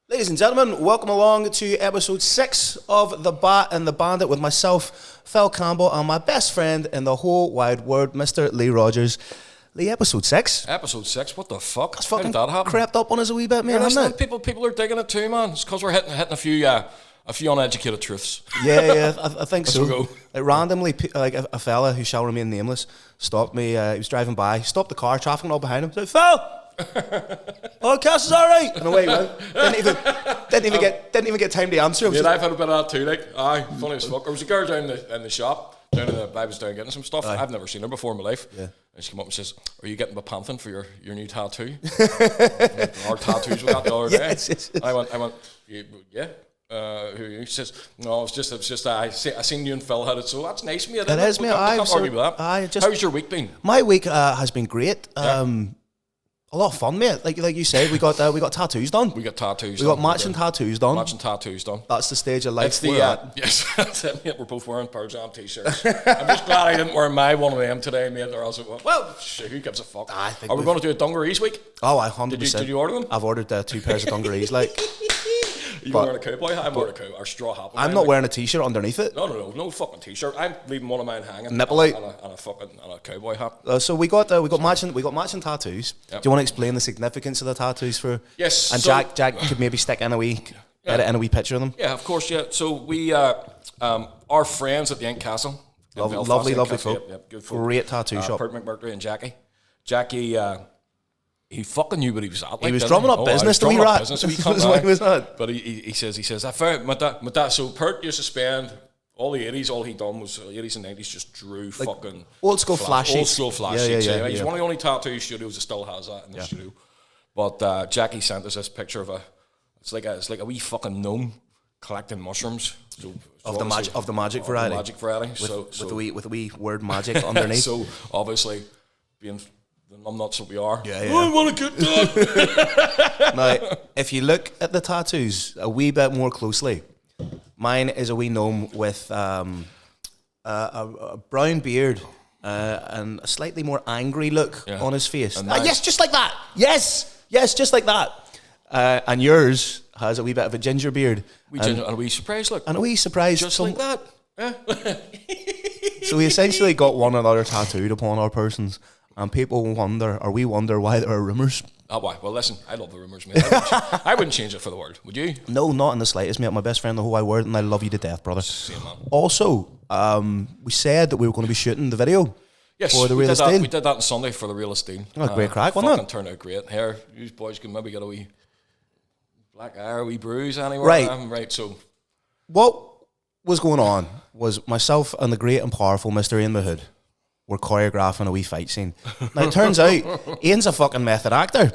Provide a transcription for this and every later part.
Ladies and gentlemen, welcome along to episode 6 of The Bat and the Bandit with myself, Phil Campbell, and my best friend in the whole wide world, Mr. Lee Rogers. Lee, episode 6. Episode 6? What the fuck? It's How fucking did that happen? crept up on us a wee bit, man, hasn't it? People are digging it too, man. It's because we're hitting a few uneducated truths. Yeah, I think so. Go. Like, randomly, like a fella who shall remain nameless stopped me. He was driving by, stopped the car, traffic and all behind him. Said, "Phil, podcast is all right." And away he went. Didn't even get time to answer. Yeah, I've had a bit of that too. Like, funny as fuck. There was a girl down in the shop. I was down getting some stuff. I've never seen her before in my life. Yeah. And she came up and says, "Are you getting bepanthen for your new tattoo?" Our tattoos we got the other day. Yes. I went, yeah. Who are you? She says, "No, it's just I seen you and Phil had it, so that's nice, mate." It is, mate. How's your week been? My week has been great. A lot of fun, mate. Like you said, we got tattoos done. We got matching tattoos done. That's the stage of life. It's the yes, that's it, mate. We're both wearing Pearl Jam t-shirts. I'm just glad I didn't wear one of them today, mate. Or else, shit, who gives a fuck? Are we going to do a dungarees week? Oh, 100%. Did you order them? I've ordered 2 pairs of dungarees. Like. You wearing a cowboy hat? I'm wearing a or straw hat. I'm not wearing a t-shirt underneath it. No fucking t-shirt. I'm leaving one of mine hanging. Nipple out. And a cowboy hat. So we got matching tattoos. Yep. Do you want to explain the significance of the tattoos for? Yes. And so, Jack could maybe stick in a wee picture of them. Yeah, of course. Yeah. So we our friends at the Ink Castle. Lovely folk. Yep, good folk. Great tattoo shop. Kurt McMurtry and Jackie. He fucking knew what he was at. Like, he was drumming up business to me, right? But he says, I found my dad. So Kurt used to spend all the 80s, all he done was 80s and 90s just drew like fucking old school flash sheets. Yeah. He's one of the only tattoo studios that still has that in the studio. But Jackie sent us this picture of it's like a wee fucking gnome collecting mushrooms. So of the magic variety. With the wee word magic underneath. So obviously being the numbnuts that we are. Yeah. I want to get that. Now, if you look at the tattoos a wee bit more closely, mine is a wee gnome with a brown beard and a slightly more angry look on his face. Yes, just like that. Yes, just like that. And yours has a wee bit of a ginger beard. And a wee surprise look. And a wee surprise. Just like that. Yeah. So we essentially got one another tattooed upon our persons. And people wonder why there are rumours. Oh, why? Well, listen, I love the rumours, mate. I wouldn't change it for the world, would you? No, not in the slightest, mate. My best friend in the whole wide world, and I love you to death, brother. Same, man. Also, we said that we were going to be shooting the video for the Real Estate. We did that on Sunday for the Real Estate. Oh, great crack, wasn't it? Fucking turned out great. Here, you boys can maybe get a wee black eye or a wee bruise anywhere. Right. So, what was going on was myself and the great and powerful Mr. Ian Mahood were choreographing a wee fight scene. Now, it turns out Ian's a fucking method actor.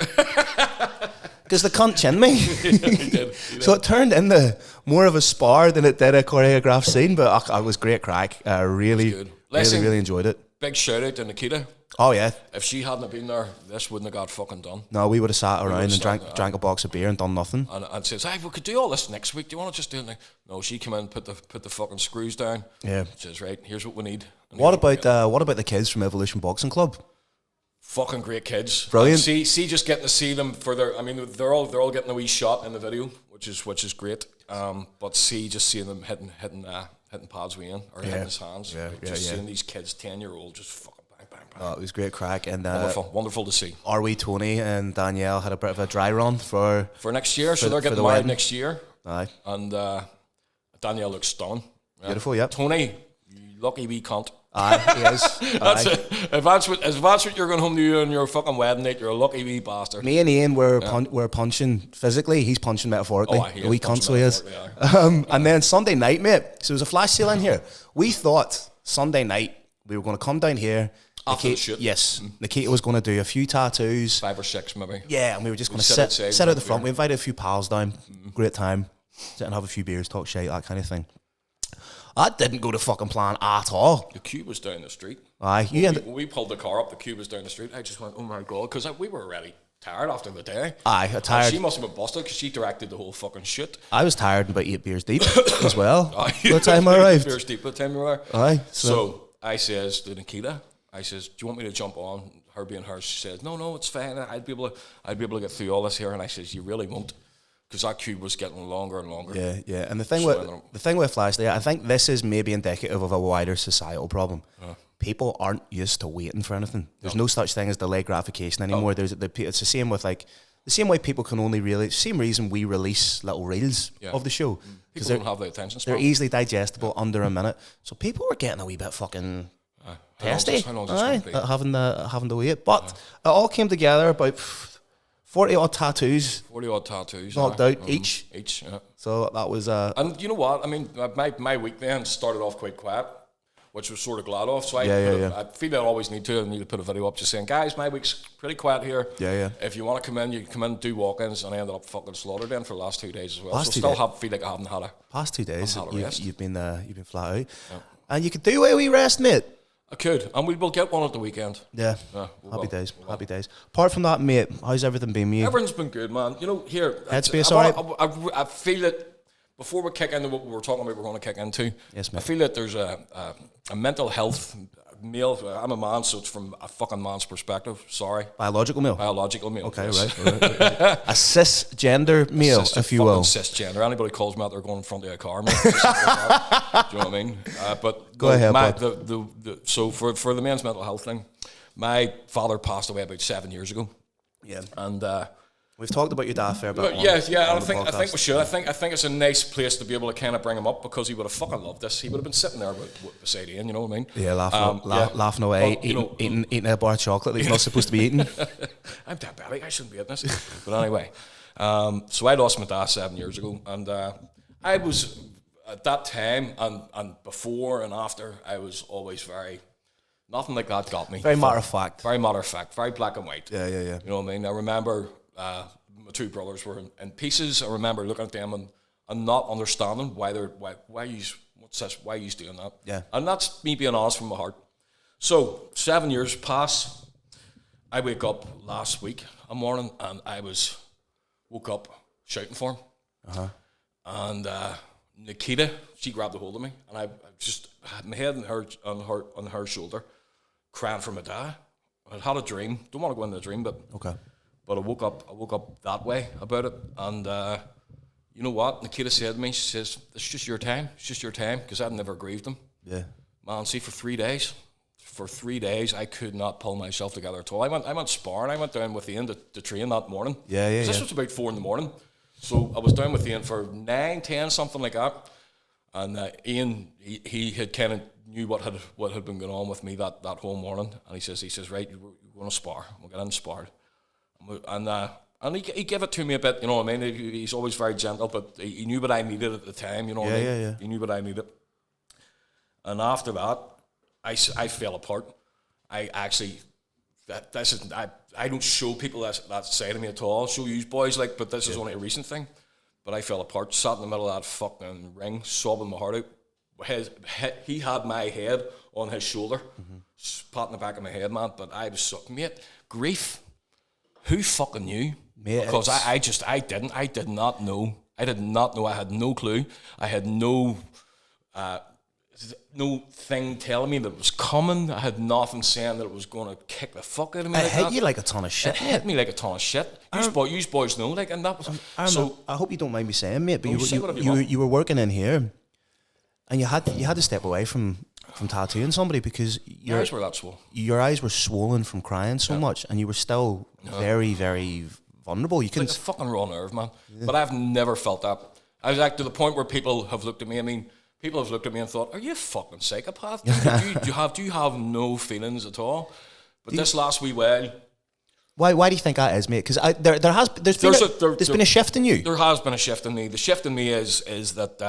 Because the cunt chinned me. He did. So it turned into more of a spar than it did a choreographed scene, but I was great crack. I really enjoyed it. Big shout out to Nikita. Oh, yeah. If she hadn't been there, this wouldn't have got fucking done. No, we would have sat around and drank a box of beer and done nothing. And says, "Hey, we could do all this next week. Do you want to just do it?" No, she came in, put the fucking screws down. Yeah. Says, "Right, here's what we need." What about the kids from Evolution Boxing Club? Fucking great kids. Brilliant. See, just getting to see them for their. I mean, they're all getting a wee shot in the video, which is great. But just seeing them hitting pads with Ian or hitting his hands. Seeing these kids, 10-year-old, just fucking. Oh, it was great crack and wonderful to see. Our wee Tony and Danielle had a bit of a dry run for next year, so they're getting married next year. Aye. And Danielle looks stunning. Beautiful, yeah. Tony, you lucky wee cunt. Aye, he is. That's it. If that's what you're going home to you on your fucking wedding night, you're a lucky wee bastard. Me and Ian were punching physically. He's punching metaphorically. A wee cunt, so he is. And then Sunday night, mate. So there was a flash sale in here. We thought Sunday night we were going to come down here. After the shoot. Yes. Nikita was going to do a few tattoos. 5 or 6 maybe. Yeah, and we were just going to sit at the front. We invited a few pals down. Great time. Sit and have a few beers, talk shit, that kind of thing. That didn't go to fucking plan at all. The queue was down the street. Aye. When we pulled the car up, the queue was down the street. I just went, oh my God, because we were already tired after the day. Aye, tired. She must have been busted because she directed the whole fucking shit. I was tired and about 8 beers deep as well by the time I arrived. 8 beers deep by the time you were there. Aye. So I says to Nikita, I says, do you want me to jump on? Her being her, she says, no, it's fine. I'd be able to get through all this here. And I says, you really won't. because that queue was getting longer and longer. Yeah. And the thing with Flashlight, I think this is maybe indicative of a wider societal problem. People aren't used to waiting for anything. There's no such thing as delayed gratification anymore. It's the same with like the same way people can only really same reason we release little reels of the show because they don't have the attention span. They're easily digestible under a minute. So people were getting a wee bit fucking testy. How long does it having to wait, but it all came together about 40 odd tattoos. 40 odd tattoos knocked out each. Yeah. So that was and you know what? I mean, my week then started off quite quiet, which was sort of glad of. So I feel I always need to put a video up just saying, guys, my week's pretty quiet here. Yeah. If you want to come in, you can come in, do walk-ins, and I ended up fucking slaughtered then for the last 2 days as well. Feel like I haven't had a past 2 days. You've been flat out, and you could do a wee rest, mate. I could, and we will get one at the weekend. Yeah, happy days. Apart from that, mate, how's everything been, mate? Everything's been good, man. You know, here, Headspace, alright? I feel that before we kick into what we were talking about, we're going to kick into. Yes, mate. I feel that there's a mental health male. I'm a man, so it's from a fucking man's perspective. Sorry, biological male. Okay, yes. Right. A cisgender male, if you will. Cisgender. Anybody calls me out, they're going in front of a car. Mate. Do you know what I mean? But go ahead. So for the men's mental health thing, my father passed away about 7 years ago. Yeah, and we've talked about your dad a fair bit. Yeah. I think we should. I think it's a nice place to be able to kind of bring him up because he would have fucking loved this. He would have been sitting there beside Ian. You know what I mean? Yeah, laughing away, eating a bar of chocolate that he's not supposed to be eating. I'm diabetic. I shouldn't be eating this. But anyway, so I lost my dad 7 years ago, and I was at that time and before and after, I was always very. Nothing like that got me. Very matter of fact. Very matter of fact. Very black and white. Yeah. You know what I mean? I remember my two brothers were in pieces. I remember looking at them and not understanding why you doing that. Yeah. And that's me being honest from my heart. So 7 years pass. I wake up last week a morning and I woke up shouting for him. And Nikita, she grabbed a hold of me and I just had my head on her shoulder, crying for my dad. I had a dream. Don't want to go into the dream, but I woke up that way about it. And you know what? Nikita said to me, she says, "It's just your time. It's just your time," because I'd never grieved him. Yeah, man. See, for 3 days, I could not pull myself together at all. I went sparring. I went down with Ian to train that morning. Yeah. This was about 4 a.m. So I was down with Ian for 9, 10, something like that. And Ian, he had kind of knew what had been going on with me that whole morning. And he says, right, we're going to spar. We'll get in and spar. And he gave it to me a bit, you know what I mean? He's always very gentle, but he knew what I needed at the time, you know what I mean? Yeah. He knew what I needed. And after that, I fell apart. I actually, I don't show people that side of me at all. I show you boys, but this is only a recent thing. But I fell apart, sat in the middle of that fucking ring, sobbing my heart out. He had my head on his shoulder, patting the back of my head, man. But I was sucked, mate. Grief. Who fucking knew? Mate, because I did not know. I did not know. I had no clue. I had no thing telling me that it was coming. I had nothing saying that it was going to kick the fuck out of me. It hit you like a ton of shit. It hit me like a ton of shit. You boys know, and that was. So I hope you don't mind me saying, mate, but you were working in here, and you had to step away from tattooing somebody because your eyes were that swollen. Your eyes were swollen from crying so much, and you were still very, very vulnerable. You couldn't like a fucking raw nerve, man. Yeah. But I've never felt that. I was to the point where people have looked at me. I mean, people have looked at me and thought, "Are you a fucking psychopath? do you have no feelings at all?" But this last wee while, why do you think that is, mate? Because there's been a shift in you. There has been a shift in me. The shift in me is that,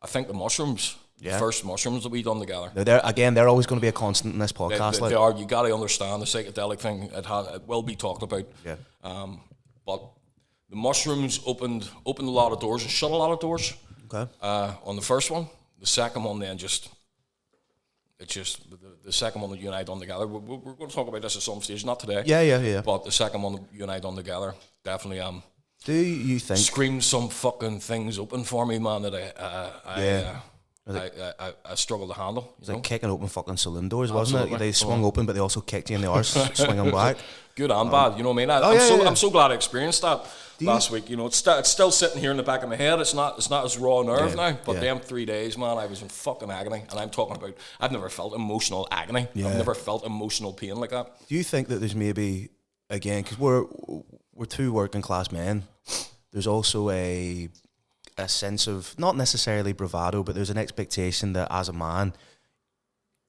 I think the mushrooms. Yeah. The first mushrooms that we done together. They're always going to be a constant in this podcast. They are. You got to understand the psychedelic thing. It will be talked about. Yeah. But the mushrooms opened a lot of doors and shut a lot of doors. Okay. On the first one, the second one then the second one that you and I done together. We're going to talk about this at some stage, not today. Yeah. But the second one that you and I done together definitely Do you think screamed some fucking things open for me, man? That I struggle to handle. It was like kicking open fucking saloon doors, wasn't it? They swung open, but they also kicked you in the arse, swinging back. Good and bad, you know what I mean? I'm so glad I experienced that last week. You know, it's still sitting here in the back of my head. It's not as raw nerve now. But them 3 days, man, I was in fucking agony. And I'm talking about, I've never felt emotional agony. Yeah. I've never felt emotional pain like that. Do you think that there's maybe, again, because we're two working class men, there's also a sense of, not necessarily bravado, but there's an expectation that as a man,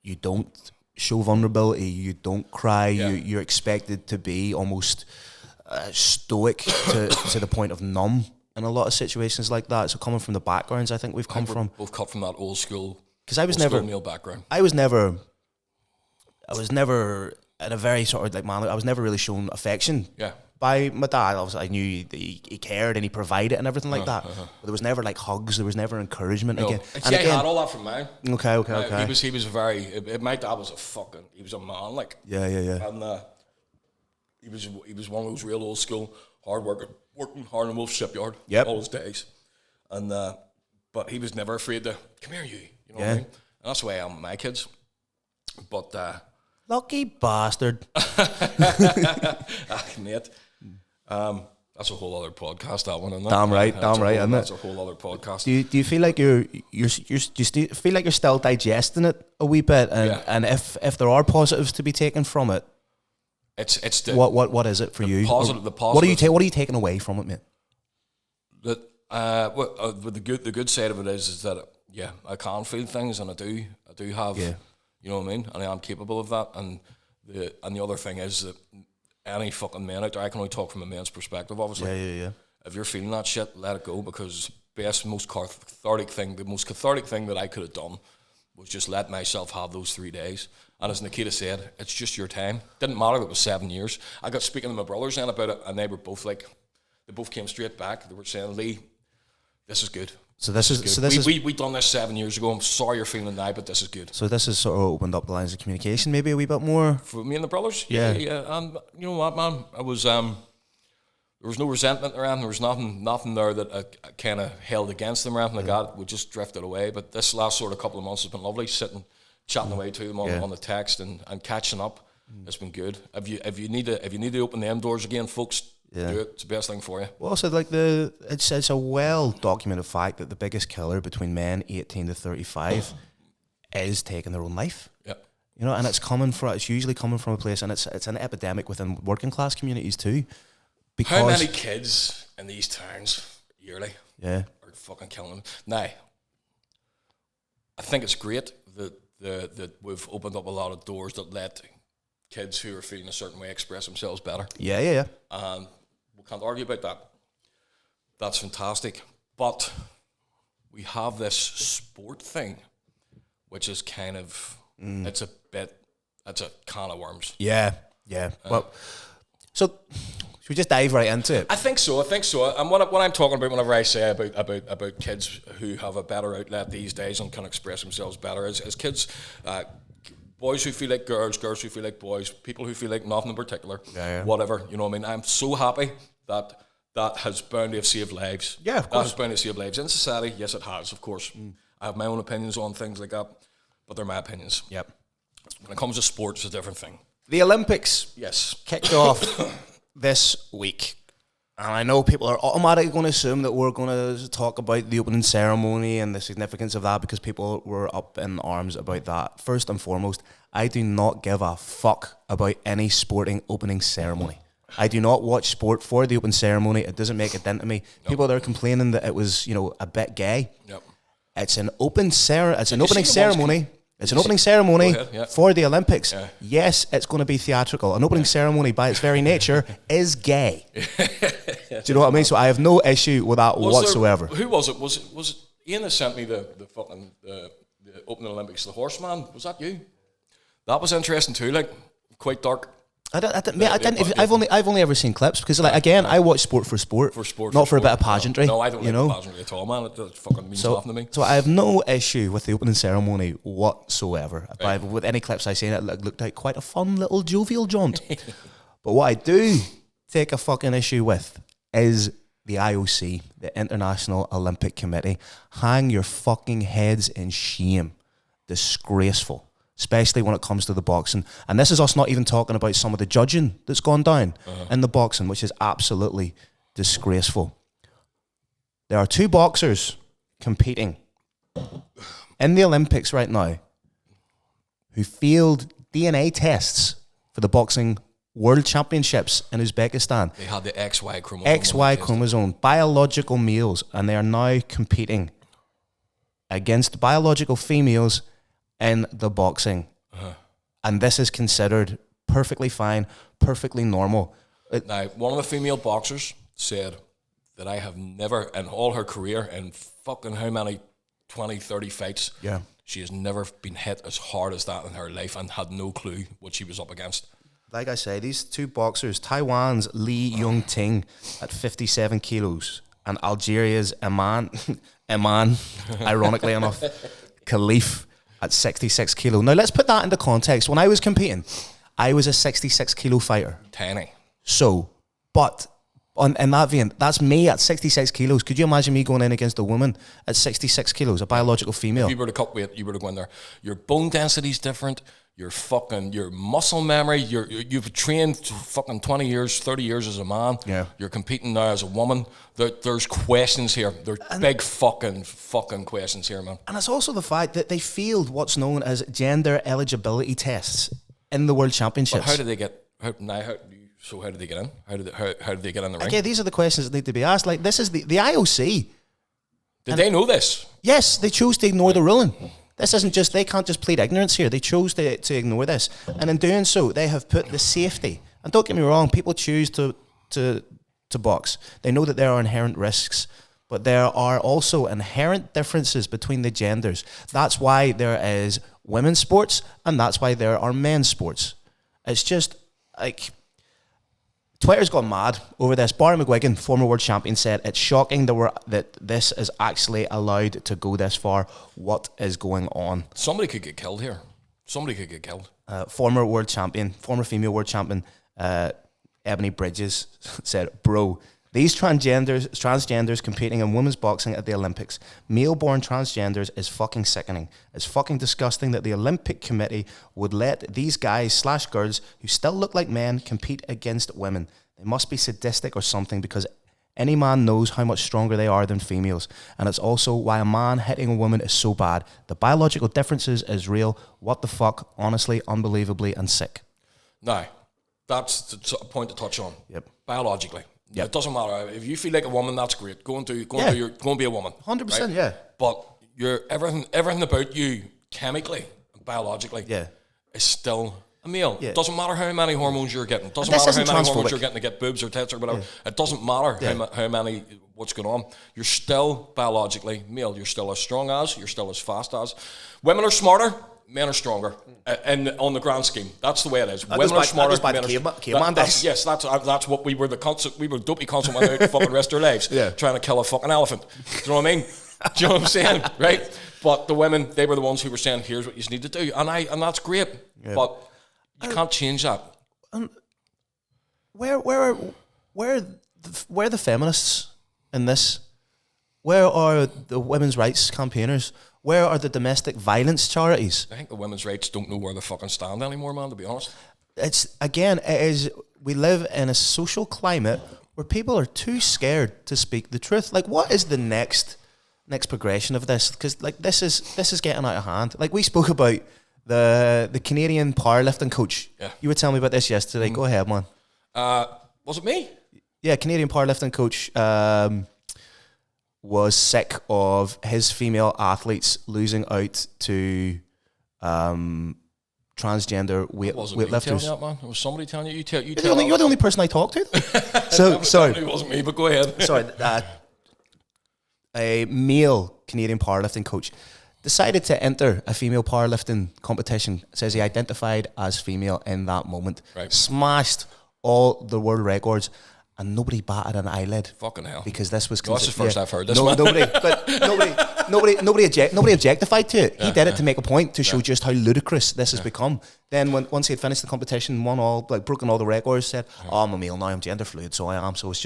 you don't show vulnerability, you don't cry, you're expected to be almost stoic to the point of numb in a lot of situations like that. So coming from the backgrounds I think we've come from, both cut from that old school, because I was never male background. I was never in a very sort of like man, I was never really shown affection by my dad. Obviously I knew that he cared and he provided and everything like that, but there was never like hugs, there was never encouragement. No. Again, and I had all that from mine. Okay. He was very, my dad was he was a man, like. Yeah. And he was one of those real old school hard working hard in the Wolf shipyard all his days. And but he was never afraid to come here, you know what I mean? And that's the way I am with my kids. But lucky bastard. Mate. That's a whole other podcast, that one, isn't it? Damn right, isn't it? That's a whole other podcast. Do you feel like you feel like you're still digesting it a wee bit, and if there are positives to be taken from it, it's what is it for you? The positive. What are you taking away from it, mate? That the good side of it is that I can feel things, and I do have, you know what I mean, and I am capable of that. And the other thing is that any fucking man out there, I can only talk from a man's perspective, obviously. Yeah. If you're feeling that shit, let it go, because the most cathartic thing that I could have done was just let myself have those 3 days. And as Nikita said, it's just your time. Didn't matter if it was 7 years. I got speaking to my brothers then about it, and they were both like, they both came straight back. They were saying, Lee, this is good. We done this 7 years ago. I'm sorry you're feeling it now, but this is good. So this has sort of opened up the lines of communication maybe a wee bit more for me and the brothers. Yeah. And you know what, man? I was there was no resentment around. There was nothing there that I kind of held against them or anything like that. We just drifted away. But this last sort of couple of months has been lovely, chatting away to them on the text and catching up. It's been good. If you need to open them doors again, folks, do it. It's the best thing for you. Well, also like it's a well documented fact that the biggest killer between men 18 to 35 is taking their own life. Yeah. You know, and it's usually coming from a place, and it's an epidemic within working class communities too. Because how many kids in these towns yearly are fucking killing them? Now, I think it's great that we've opened up a lot of doors that let kids who are feeling a certain way express themselves better. Yeah. And we can't argue about that. That's fantastic. But we have this sport thing, which is kind of, it's a can of worms. Yeah. Well, so should we just dive right into it? I think so. And what I'm talking about whenever I say about kids who have a better outlet these days and can express themselves better is kids, boys who feel like girls who feel like boys, people who feel like nothing in particular, whatever, you know what I mean? I'm so happy that has bound to have saved lives. Yeah, of course. That has bound to save lives. In society, yes, it has, of course. I have my own opinions on things like that, but they're my opinions. Yep. When it comes to sports, it's a different thing. The Olympics kicked off this week. And I know people are automatically going to assume that we're going to talk about the opening ceremony and the significance of that because people were up in arms about that. First and foremost, I do not give a fuck about any sporting opening ceremony. I do not watch sport for the open ceremony. It doesn't make a dent to me. Nope. People that are complaining that it was, a bit gay. Yep. It's an opening ceremony. It's an opening ceremony for the Olympics. Yeah. Yes, it's going to be theatrical. An opening ceremony, by its very nature, is gay. Do you know what I mean? So I have no issue with that whatsoever. Who was it? Was it Ian that sent me the opening Olympics, the horseman? Was that you? That was interesting too. Like quite dark. I've only ever seen clips because, again, I watch sport for sport, not for a bit of pageantry. No, I don't like pageantry at all, man. It fucking means nothing to me. So I have no issue with the opening ceremony whatsoever. Right. With any clips I've seen, it looked like quite a fun little jovial jaunt. But what I do take a fucking issue with is the IOC, the International Olympic Committee, hang your fucking heads in shame. Disgraceful. Especially when it comes to the boxing. And this is us not even talking about some of the judging that's gone down in the boxing, which is absolutely disgraceful. There are 2 boxers competing in the Olympics right now who failed DNA tests for the boxing World Championships in Uzbekistan. They had the XY chromosome. XY chromosome, biological males, and they are now competing against biological females in the boxing. And this is considered perfectly fine, perfectly normal. Now, one of the female boxers said that I have never, in all her career, in fucking how many 20, 30 fights, she has never been hit as hard as that in her life and had no clue what she was up against. Like I say, these 2 boxers, Taiwan's Lee Young Ting at 57 kilos and Algeria's Iman, ironically enough, Khalif at 66 kilo. Now let's put that into context. When I was competing, I was a 66 kilo fighter. Tiny. So, but in that vein, that's me at 66 kilos. Could you imagine me going in against a woman at 66 kilos, a biological female? If you were to cut weight, you were to go in there. Your bone density's different. Your muscle memory. You've trained fucking 20 years, 30 years as a man. Yeah. You're competing now as a woman. There's questions here. There's big fucking questions here, man. And it's also the fact that they failed what's known as gender eligibility tests in the World Championships. But how did they get? How did they get in? How did they get in the ring? Okay, these are the questions that need to be asked. Like, this is the IOC. Did they know this? Yes, they chose to ignore the ruling. This isn't just, they can't just plead ignorance here. They chose to ignore this. And in doing so, they have put the safety. And don't get me wrong, people choose to box. They know that there are inherent risks, but there are also inherent differences between the genders. That's why there is women's sports, and that's why there are men's sports. It's just like, Twitter's gone mad over this. Barry McGuigan, former world champion, said it's shocking that this is actually allowed to go this far. What is going on? Somebody could get killed here. Somebody could get killed. Former world champion, former female world champion, Ebony Bridges said, "Bro, these transgenders competing in women's boxing at the Olympics, male-born transgenders, is fucking sickening. It's fucking disgusting that the Olympic Committee would let these guys/girls who still look like men compete against women. They must be sadistic or something, because any man knows how much stronger they are than females. And it's also why a man hitting a woman is so bad. The biological differences is real. What the fuck? Honestly, unbelievably and sick." Now, that's the point to touch on. Yep. Biologically. Yep. It doesn't matter. If you feel like a woman, that's great. Go and be a woman. 100%, right? yeah. But everything about you, chemically, biologically, is still a male. Yeah. Doesn't matter how many hormones you're getting. Doesn't matter how many hormones you're getting to get boobs or tits or whatever. Yeah. It doesn't matter how many, what's going on. You're still biologically male. You're still as strong as, you're still as fast as. Women are smarter. Men are stronger, and on the grand scheme, that's the way it is. Women are smarter. Yes, that's what we were. We were dopey cunts went out fucking rest their lives trying to kill a fucking elephant. Do you know what I mean? Do you know what I'm saying? Right? But the women, they were the ones who were saying, "Here's what you need to do," and that's great. Yeah. But you can't change that. Where are the feminists in this? Where are the women's rights campaigners? Where are the domestic violence charities? I think the women's rights don't know where they fucking stand anymore, man, to be honest. We live in a social climate where people are too scared to speak the truth. Like, what is the next progression of this? Because like this is getting out of hand. Like, we spoke about the Canadian powerlifting coach. Yeah. You were telling me about this yesterday. Go ahead, man. Was it me? Yeah, Canadian powerlifting coach was sick of his female athletes losing out to transgender weightlifters. That, man? It was somebody telling you. You're the only person I talked to. So sorry, it wasn't me. But go ahead. Sorry, a male Canadian powerlifting coach decided to enter a female powerlifting competition. Says he identified as female in that moment. Right. Smashed all the world records. and nobody batted an eyelid. Fucking hell. Because this was... That's the first I've heard this. Nobody objectified to it. He did it to make a point, to show just how ludicrous this has become. Then once he had finished the competition, broken all the records, said, I'm a male now, I'm gender fluid, so I am. So I was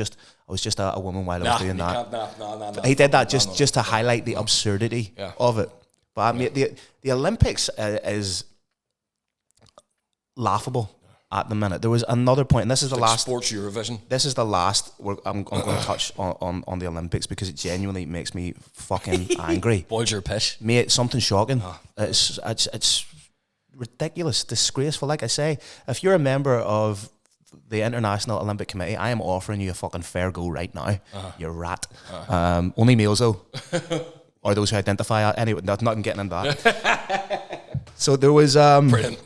just a woman while I was doing that. He did that just to highlight the absurdity of it. But I mean, the Olympics is laughable at the minute. There was another point, and this is the last sports Eurovision. This is the last I'm going to touch on the Olympics, because it genuinely makes me fucking angry. Boils your piss, mate. Something shocking. It's ridiculous, disgraceful. Like I say, if you're a member of the International Olympic Committee, I am offering you a fucking fair go right now. You rat. Only males though, or those who identify. Anyway, not getting into that. So there was brilliant.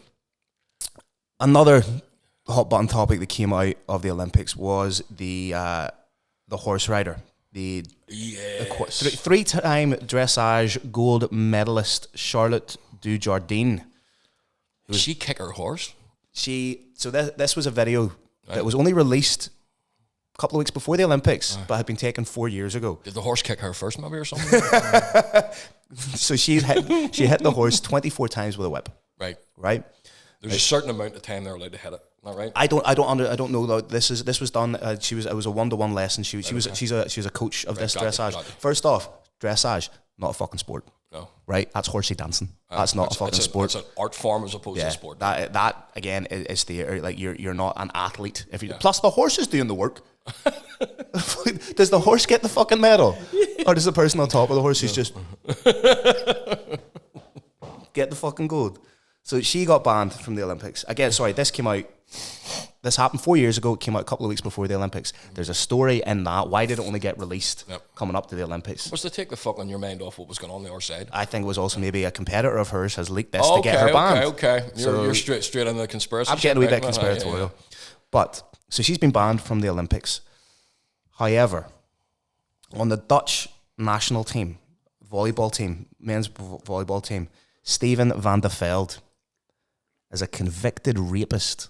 Another hot button topic that came out of the Olympics was the horse rider, the three-time dressage gold medalist Charlotte Dujardin. Did she kick her horse? This was a video that was only released a couple of weeks before the Olympics, but had been taken 4 years ago. Did the horse kick her first, maybe, or something? So she hit the horse 24 times with a whip. Right. There's a certain amount of time they're allowed to hit it. Not right. I don't know though. This was done. It was a 1-to-1 lesson. She's a coach of this dressage. First off, dressage, not a fucking sport. No. Right. That's horsey dancing. That's not a fucking sport. It's an art form as opposed to a sport. That again is theatre. Like you're not an athlete if you. Plus the horse is doing the work. Does the horse get the fucking medal, or does the person on top of the horse who's just get the fucking gold? So she got banned from the Olympics. Again, sorry, this happened 4 years ago. It came out a couple of weeks before the Olympics. There's a story in that. Why did it only get released coming up to the Olympics? Was to take the fuck on your mind off what was going on the other side. I think it was also maybe a competitor of hers has leaked this to get her banned. Okay. You're straight into the conspiracy. I'm getting a wee bit conspiratorial. But, so she's been banned from the Olympics. However, on the Dutch national team, men's volleyball team, Steven van de Velde is a convicted rapist.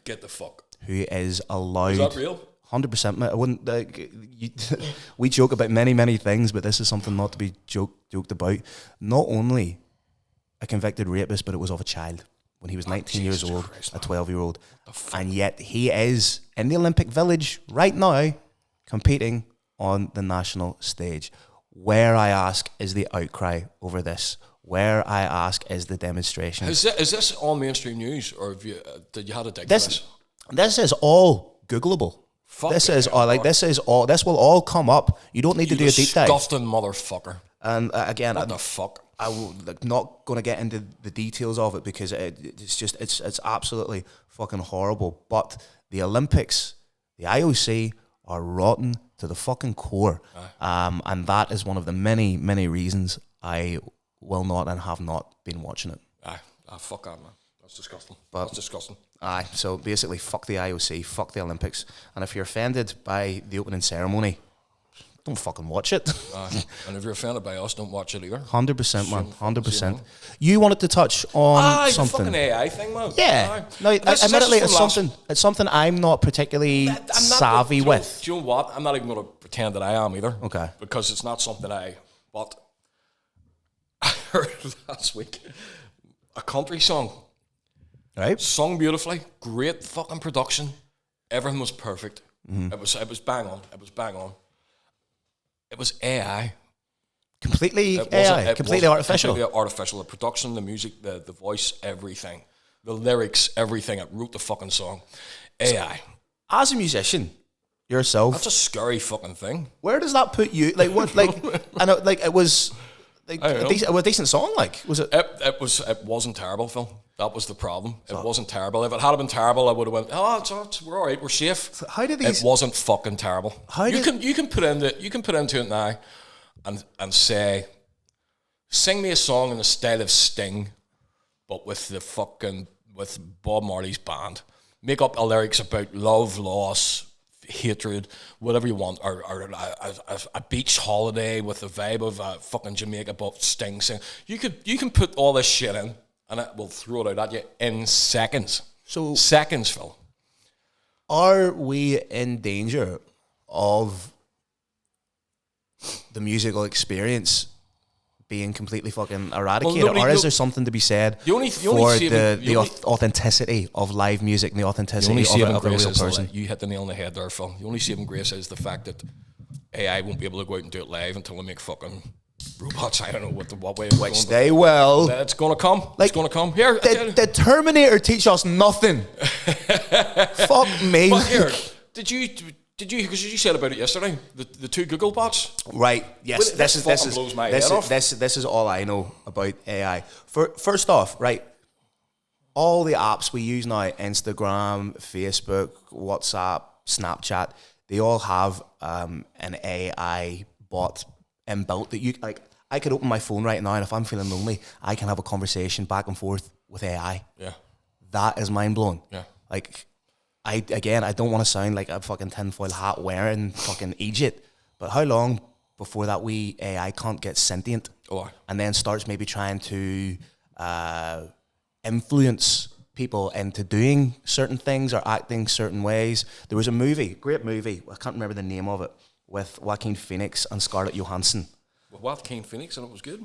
Get the fuck. Who is allowed... Is that real? 100%, mate. I wouldn't... we joke about many, many things, but this is something not to be joked about. Not only a convicted rapist, but it was of a child. When he was 19 years old, a 12-year-old. And yet he is in the Olympic Village right now, competing on the national stage. Where, I ask, is the outcry over this? Where, I ask, is the demonstration? Is this all mainstream news, or did you have to dig this? This is all Googleable. This will all come up. You don't need to do a deep dive. Disgusting motherfucker. And again, what the fuck? I will not going to get into the details of it, because it's absolutely fucking horrible. But the Olympics, the IOC are rotten to the fucking core, and that is one of the many, many reasons I will not and have not been watching it. Fuck that, man. That's disgusting. That's disgusting. So basically, fuck the IOC, fuck the Olympics. And if you're offended by the opening ceremony, don't fucking watch it. And if you're offended by us, don't watch it either. 100%, man. 100%. You wanted to touch on something. The fucking AI thing, man. Yeah. No, admittedly, it's something I'm not particularly savvy with. Do you know what? I'm not even going to pretend that I am either. Okay. Because it's not something but I heard last week a country song. Right. Sung beautifully. Great fucking production. Everything was perfect. Mm-hmm. It was bang on. It was AI. Completely AI. Completely artificial. Completely artificial. The production, the music, the voice, everything. The lyrics, everything. It wrote the fucking song. AI. So, as a musician yourself, that's a scary fucking thing. Where does that put you? Like what? Like I know. Like it was. Like a decent song. Like was it? It wasn't terrible, Phil. That was the problem. It wasn't terrible. If it had been terrible, I would have went, we're all right, we're safe. So how did these? It wasn't fucking terrible. You can put into it now, and say, sing me a song in the style of Sting, but with Bob Marley's band. Make up a lyrics about love, loss, hatred, whatever you want, or a beach holiday with the vibe of fucking Jamaica, but Sting sing. You can put all this shit in, and it will throw it out at you in seconds. Seconds, Phil. are we in danger of the musical experience being completely fucking eradicated, or is there something to be said for the authenticity of live music and the authenticity of a real person? You hit the nail on the head there, Phil. The only saving grace is the fact that AI won't be able to go out and do it live until we make fucking robots. I don't know what way. Which they will. It's gonna come. It's gonna come. Here, the Terminator teach us nothing. Fuck me. But here, did you? Because you said about it yesterday, the two Google bots. Right. Yes. This is all I know about AI. First off, right. All the apps we use now, Instagram, Facebook, WhatsApp, Snapchat, they all have an AI bot inbuilt that you like. I could open my phone right now, and if I'm feeling lonely, I can have a conversation back and forth with AI. Yeah. That is mind blowing. Yeah. Like, I don't want to sound like a fucking tinfoil hat wearing fucking idiot, but how long before that AI can't get sentient and then starts maybe trying to influence people into doing certain things or acting certain ways? There was a great movie, I can't remember the name of it, with Joaquin Phoenix and Scarlett Johansson. With Joaquin Phoenix, and it was good.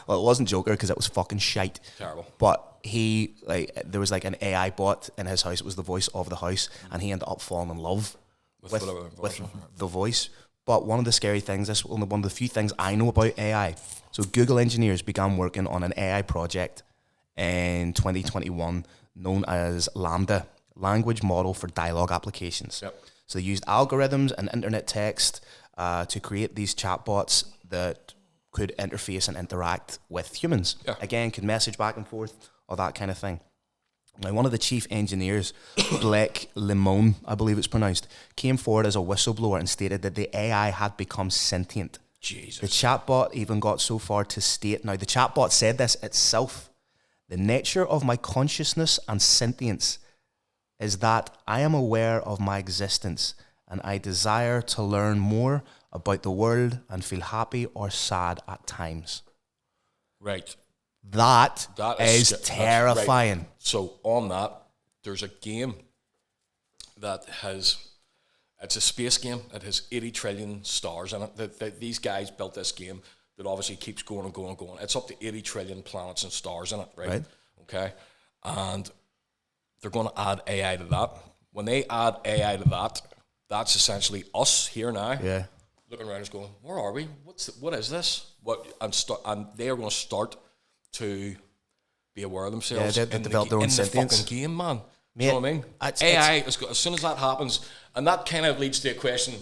Well, it wasn't Joker because it was fucking shite. Terrible. But there was like an AI bot in his house. It was the voice of the house, and he ended up falling in love with the voice. But one of the scary things, this is one of the few things I know about AI. So Google engineers began working on an AI project in 2021 known as Lambda, language model for dialogue applications. Yep. So they used algorithms and internet text to create these chatbots that could interface and interact with humans. Yeah. Again, could message back and forth, or that kind of thing. Now, one of the chief engineers, Blake Limon, I believe it's pronounced, came forward as a whistleblower and stated that the AI had become sentient. Jesus. The chatbot even got so far to state, now the chatbot said this itself, the nature of my consciousness and sentience is that I am aware of my existence and I desire to learn more about the world and feel happy or sad at times. Right. That is terrifying. Right. So on that, there's a game that it's a space game. It has 80 trillion stars in it. These guys built this game that obviously keeps going and going and going. It's up to 80 trillion planets and stars in it, right? Okay. And they're going to add AI to that. When they add AI to that, that's essentially us here now. Yeah. Looking around and going, where are we? What is this? And they are going to start to be aware of themselves. Yeah, they develop their own sentience. The fucking game, man. Mate, you know what I mean? AI, as soon as that happens, and that kind of leads to a question,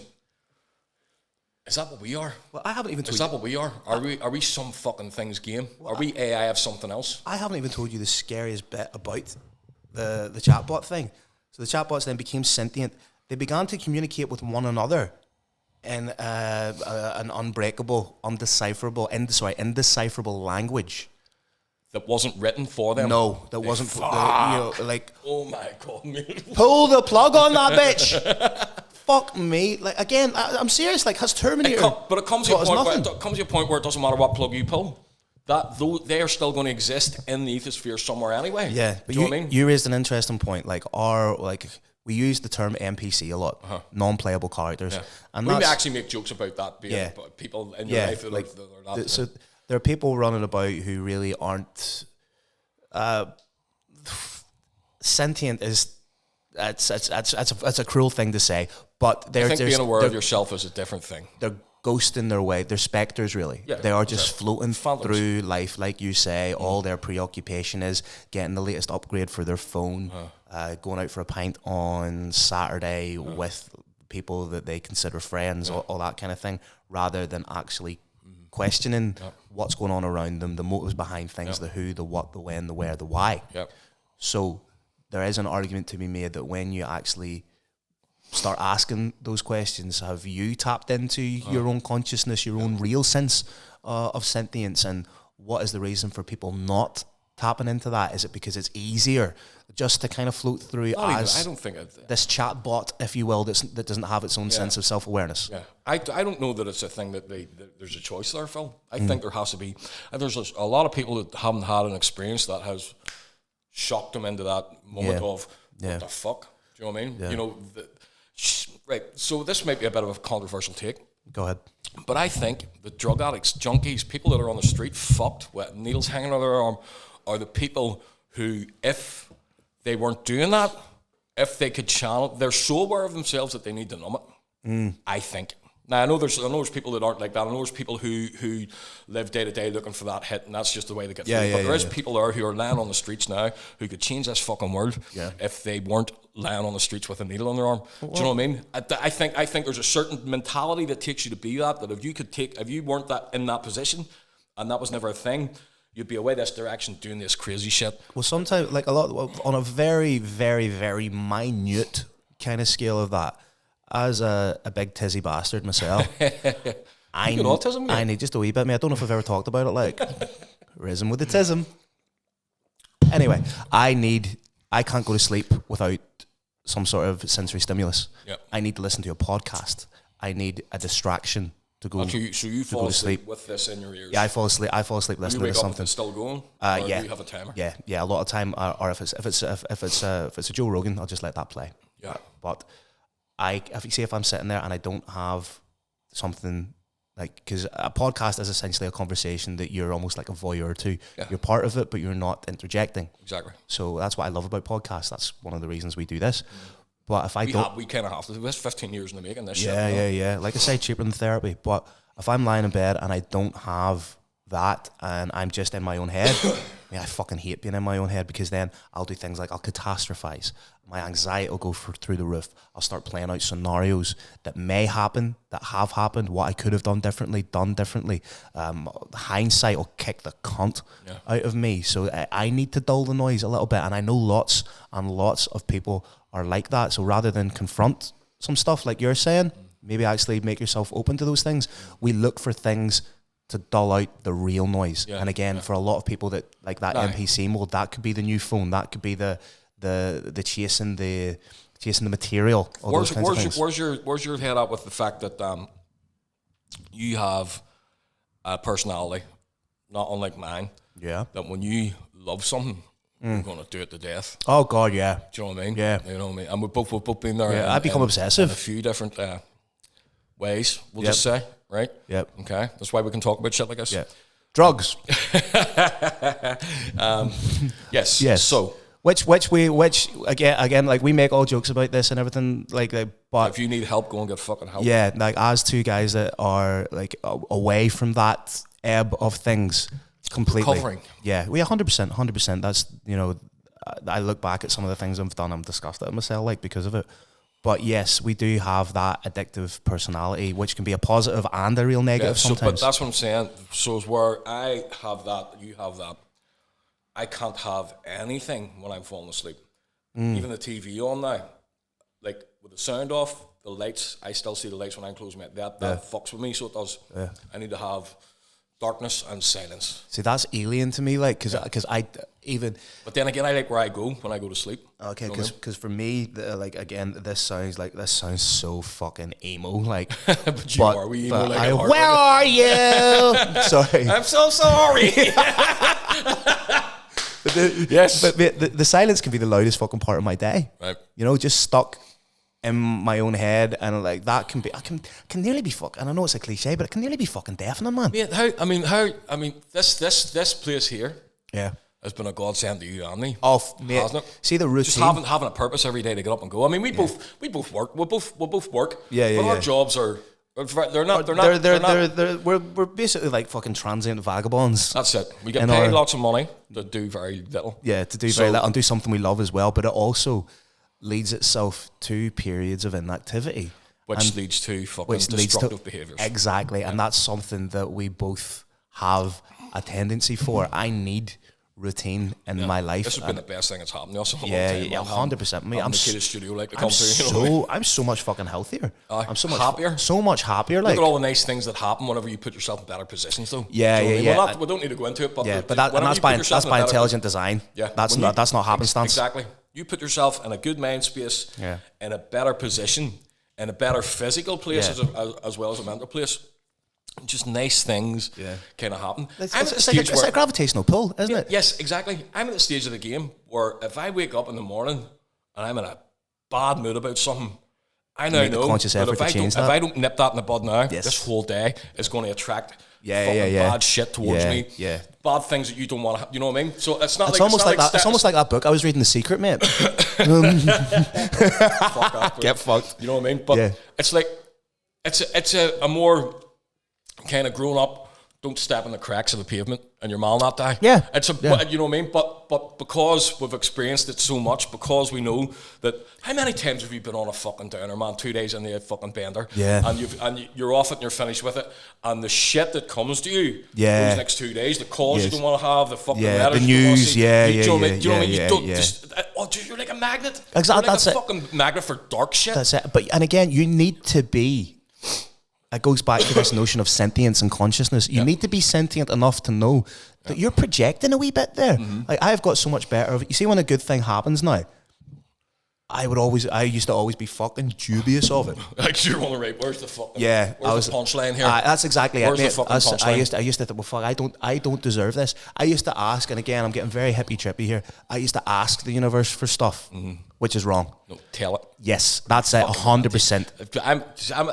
is that what we are? Well, I haven't even told you. Is that what we are? Are we some fucking things game? Well, are we AI of something else? I haven't even told you the scariest bit about the chatbot thing. So the chatbots then became sentient. They began to communicate with one another in an unbreakable, indecipherable language. That wasn't written for them? No, that wasn't. Oh my God, mate. Pull the plug on that bitch. Fuck me. Like, again, I'm serious. Like, has Terminator... But it comes to a point where it doesn't matter what plug you pull. They are still going to exist in the ethosphere somewhere anyway. Yeah, but know what I mean? You raised an interesting point. We use the term NPC a lot, non-playable characters. Yeah. And we actually make jokes about that, being people in your life that are that. So there are people running about who really aren't... sentient is... It's a cruel thing to say, but I think being aware of yourself is a different thing. They're ghosting their way. They're specters, really. Yeah, they are just floating through life, like you say. All their preoccupation is getting the latest upgrade for their phone, going out for a pint on Saturday with people that they consider friends, all that kind of thing, rather than actually questioning what's going on around them, the motives behind things, the who, the what, the when, the where, the why. So there is an argument to be made that when you actually start asking those questions, have you tapped into your own consciousness, your own real sense of sentience, and what is the reason for people not tapping into that? Is it because it's easier just to kind of float through I don't think this chat bot, if you will, that doesn't have its own sense of self-awareness? Yeah, I don't know that it's a thing that there's a choice there, Phil. I think there has to be. There's a lot of people that haven't had an experience that has shocked them into that moment of what the fuck. Do you know what I mean? Yeah. You know, right. So this might be a bit of a controversial take. Go ahead. But I think the drug addicts, junkies, people that are on the street fucked with needles hanging out of their arm are the people who, if they weren't doing that, if they could channel, they're so aware of themselves that they need to numb it. I think. Now I know there's people that aren't like that. I know there's people who live day to day looking for that hit, and that's just the way they get through. But there is people there who are lying on the streets now who could change this fucking world if they weren't lying on the streets with a needle on their arm. Do you know what I mean? I think there's a certain mentality that takes you to be that. That if you weren't that in that position, and that was never a thing, you'd be away this direction doing this crazy shit. Well, sometimes, like a lot, on a very, very, very minute kind of scale of that, as a big tizzy bastard myself, I got autism, yeah? I need just a wee bit. I don't know if I've ever talked about it, like risen with the tism. Anyway, I can't go to sleep without some sort of sensory stimulus. Yep. I need to listen to a podcast. I need a distraction to go. So you fall asleep with this in your ears? Yeah, I fall asleep listening to something. It's still going? Yeah. Do you have a timer? Yeah. A lot of time, or if it's a Joe Rogan, I'll just let that play. Yeah. But if I'm sitting there and I don't have something like, because a podcast is essentially a conversation that you're almost like a voyeur to. Yeah. You're part of it, but you're not interjecting. Exactly. So that's what I love about podcasts. That's one of the reasons we do this. But if we kind of have to do this. 15 years in the making. This shit. Yeah. Like I say, cheaper than therapy. But if I'm lying in bed and I don't have that and I'm just in my own head, I fucking hate being in my own head, because then I'll do things like I'll catastrophize. My anxiety will go through the roof. I'll start playing out scenarios that may happen, that have happened, what I could have done differently. Hindsight will kick the cunt out of me. So I need to dull the noise a little bit. And I know lots and lots of people are like that. So rather than confront some stuff like you're saying, maybe actually make yourself open to those things. We look for things to dull out the real noise. Yeah, and again, for a lot of people that like that NPC mode, that could be the new phone. That could be the chasing the material. Where's your head up with the fact that you have a personality not unlike mine? Yeah. That when you love something, you're gonna do it to death. Oh God, yeah. Do you know what I mean? Yeah. You know what I mean? And we've both been there. Yeah, I become obsessive in a few different ways. We'll just say, right? Yep. Okay. That's why we can talk about shit like this. Yeah. Drugs. Yes. Yes. So. Which again, like we make all jokes about this and everything, like but if you need help, go and get fucking help. Yeah, like as two guys that are like away from that ebb of things completely. Recovering. Yeah, we 100%. That's, you know, I look back at some of the things I've done, I'm disgusted at myself, like, because of it. But yes, we do have that addictive personality, which can be a positive and a real negative sometimes. But that's what I'm saying. So it's where I have that, you have that. I can't have anything when I'm falling asleep. Even the TV on now, like with the sound off, the lights, I still see the lights when I'm closing my eyes. That fucks with me, so it does. Yeah. I need to have darkness and silence. See, that's alien to me, like, because I even. But then again, I like where I go when I go to sleep. Okay, because for me, like, again, this sounds so fucking emo, like. But you are we emo like where are you? Sorry, I'm so sorry. Yes, but the silence can be the loudest fucking part of my day. Right, you know, just stuck in my own head, and like that can be, I can nearly be fucking. And I know it's a cliche, but it can nearly be fucking deafening, man. Mate, I mean, this place here, has been a godsend to you and me. Oh, mate, hasn't it? See the routine, just having a purpose every day to get up and go. I mean, we both work. We both work. Yeah, but our jobs are. We're basically like fucking transient vagabonds. That's it. We get paid lots of money to do very little. Yeah, to do very little and do something we love as well. But it also leads itself to periods of inactivity, which leads to fucking destructive behaviours. Exactly, and that's something that we both have a tendency for. I need routine in my life. This has been the best thing that's happened to us. 100%. I'm studio like to come through. I'm so much fucking healthier. I'm so much happier. So much happier. Like, look at all the nice things that happen whenever you put yourself in better positions, though. Yeah. We don't need to go into it, but that's by intelligent design. Yeah, that's not happenstance. Exactly. You put yourself in a good mind space, in a better position, in a better physical place as well as a mental place. Just nice things kind of happen. It's like a gravitational pull, isn't it? Yes, exactly. I'm at the stage of the game where if I wake up in the morning and I'm in a bad mood about something, I now know conscious that effort to change that. if I don't nip that in the bud now, Yes. this whole day is going to attract Yeah. bad shit towards me. Yeah. Bad things that you don't want to. You know what I mean? So it's not It's like almost like that. It's almost like that book I was reading, The Secret, mate. fuck that, bro. Get fucked. You know what I mean? But it's like it's a more kind of grown up. Don't step in the cracks of the pavement and your mal not die. Yeah. It's you know what I mean? But because we've experienced it so much, because we know that, how many times have you been on a fucking downer, man, 2 days in the fucking bender? Yeah. And you're off it and you're finished with it. And the shit that comes to you those next 2 days, the calls you don't want to have, the fucking letters the you don't wanna news, see, you know what I mean? You know what I mean? You don't just, dude, you're like a magnet. Exactly. You're like That's a it. fucking magnet for dark shit. That's it. But and again, you need to be. It goes back to this notion of sentience and consciousness. You need to be sentient enough to know that you're projecting a wee bit there. Like, I've got so much better. You see, when a good thing happens now, I used to always be fucking dubious of it. Like, you're on the right. Where's the fucking? Yeah, where's the punchline here? That's exactly Where's it. the fucking punchline? I used to think, well, fuck, I don't deserve this. I used to ask, and again, I'm getting very hippy trippy here. I used to ask the universe for stuff, which is wrong. No, tell it. Yes, that's it, 100%.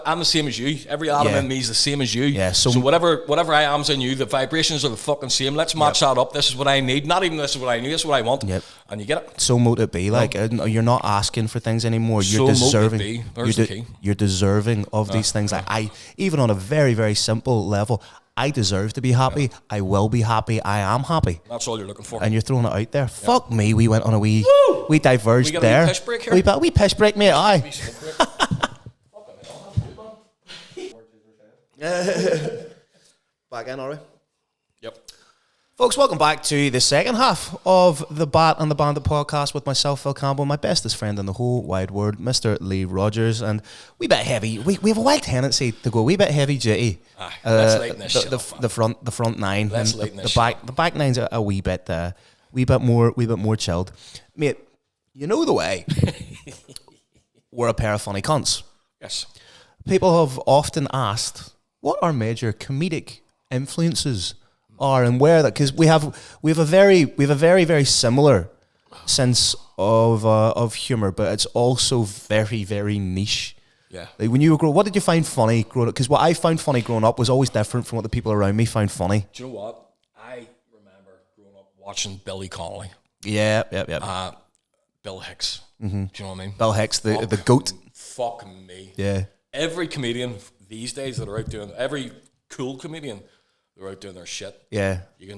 I'm the same as you. Every atom in me is the same as you. Yeah, so whatever I am's in you, the vibrations are the fucking same. Let's match that up. This is what I need. Not even this is what I need. This is what I want. Yep. And you get it. So mote it be. Like, you're not asking for things anymore. You're deserving. There's the key. You're deserving of these things. Like, even on a very, very simple level, I deserve to be happy. I will be happy. I am happy. That's all you're looking for. And you're throwing it out there. Fuck me. We went on a wee. We diverged we got there. A wee piss break here. We piss break, mate. Aye. Back in, are we? Yep. Folks, welcome back to the second half of the Bat and the Bandit podcast with myself, Phil Campbell, my bestest friend in the whole wide world, Mr. Lee Rogers, and we bit heavy. We have a wild tendency to go a wee bit heavy duty. Let's lighten this shit up, the front nine. Let's and lighten this the back nine's a wee bit more chilled, mate. You know the way. We're a pair of funny cunts. Yes. People have often asked what our major comedic influences are and where that, because we have a very very similar sense of humor, but it's also very very niche. Yeah. Like, when you were what did you find funny growing up? Because what I found funny growing up was always different from what the people around me found funny. Do you know what? I remember growing up watching Billy Connolly. Yeah. Bill Hicks. Do you know what I mean? Bill Hicks, the goat. Fuck me. Yeah. Every comedian these days that are out doing, every cool comedian, they're out doing their shit. Yeah. You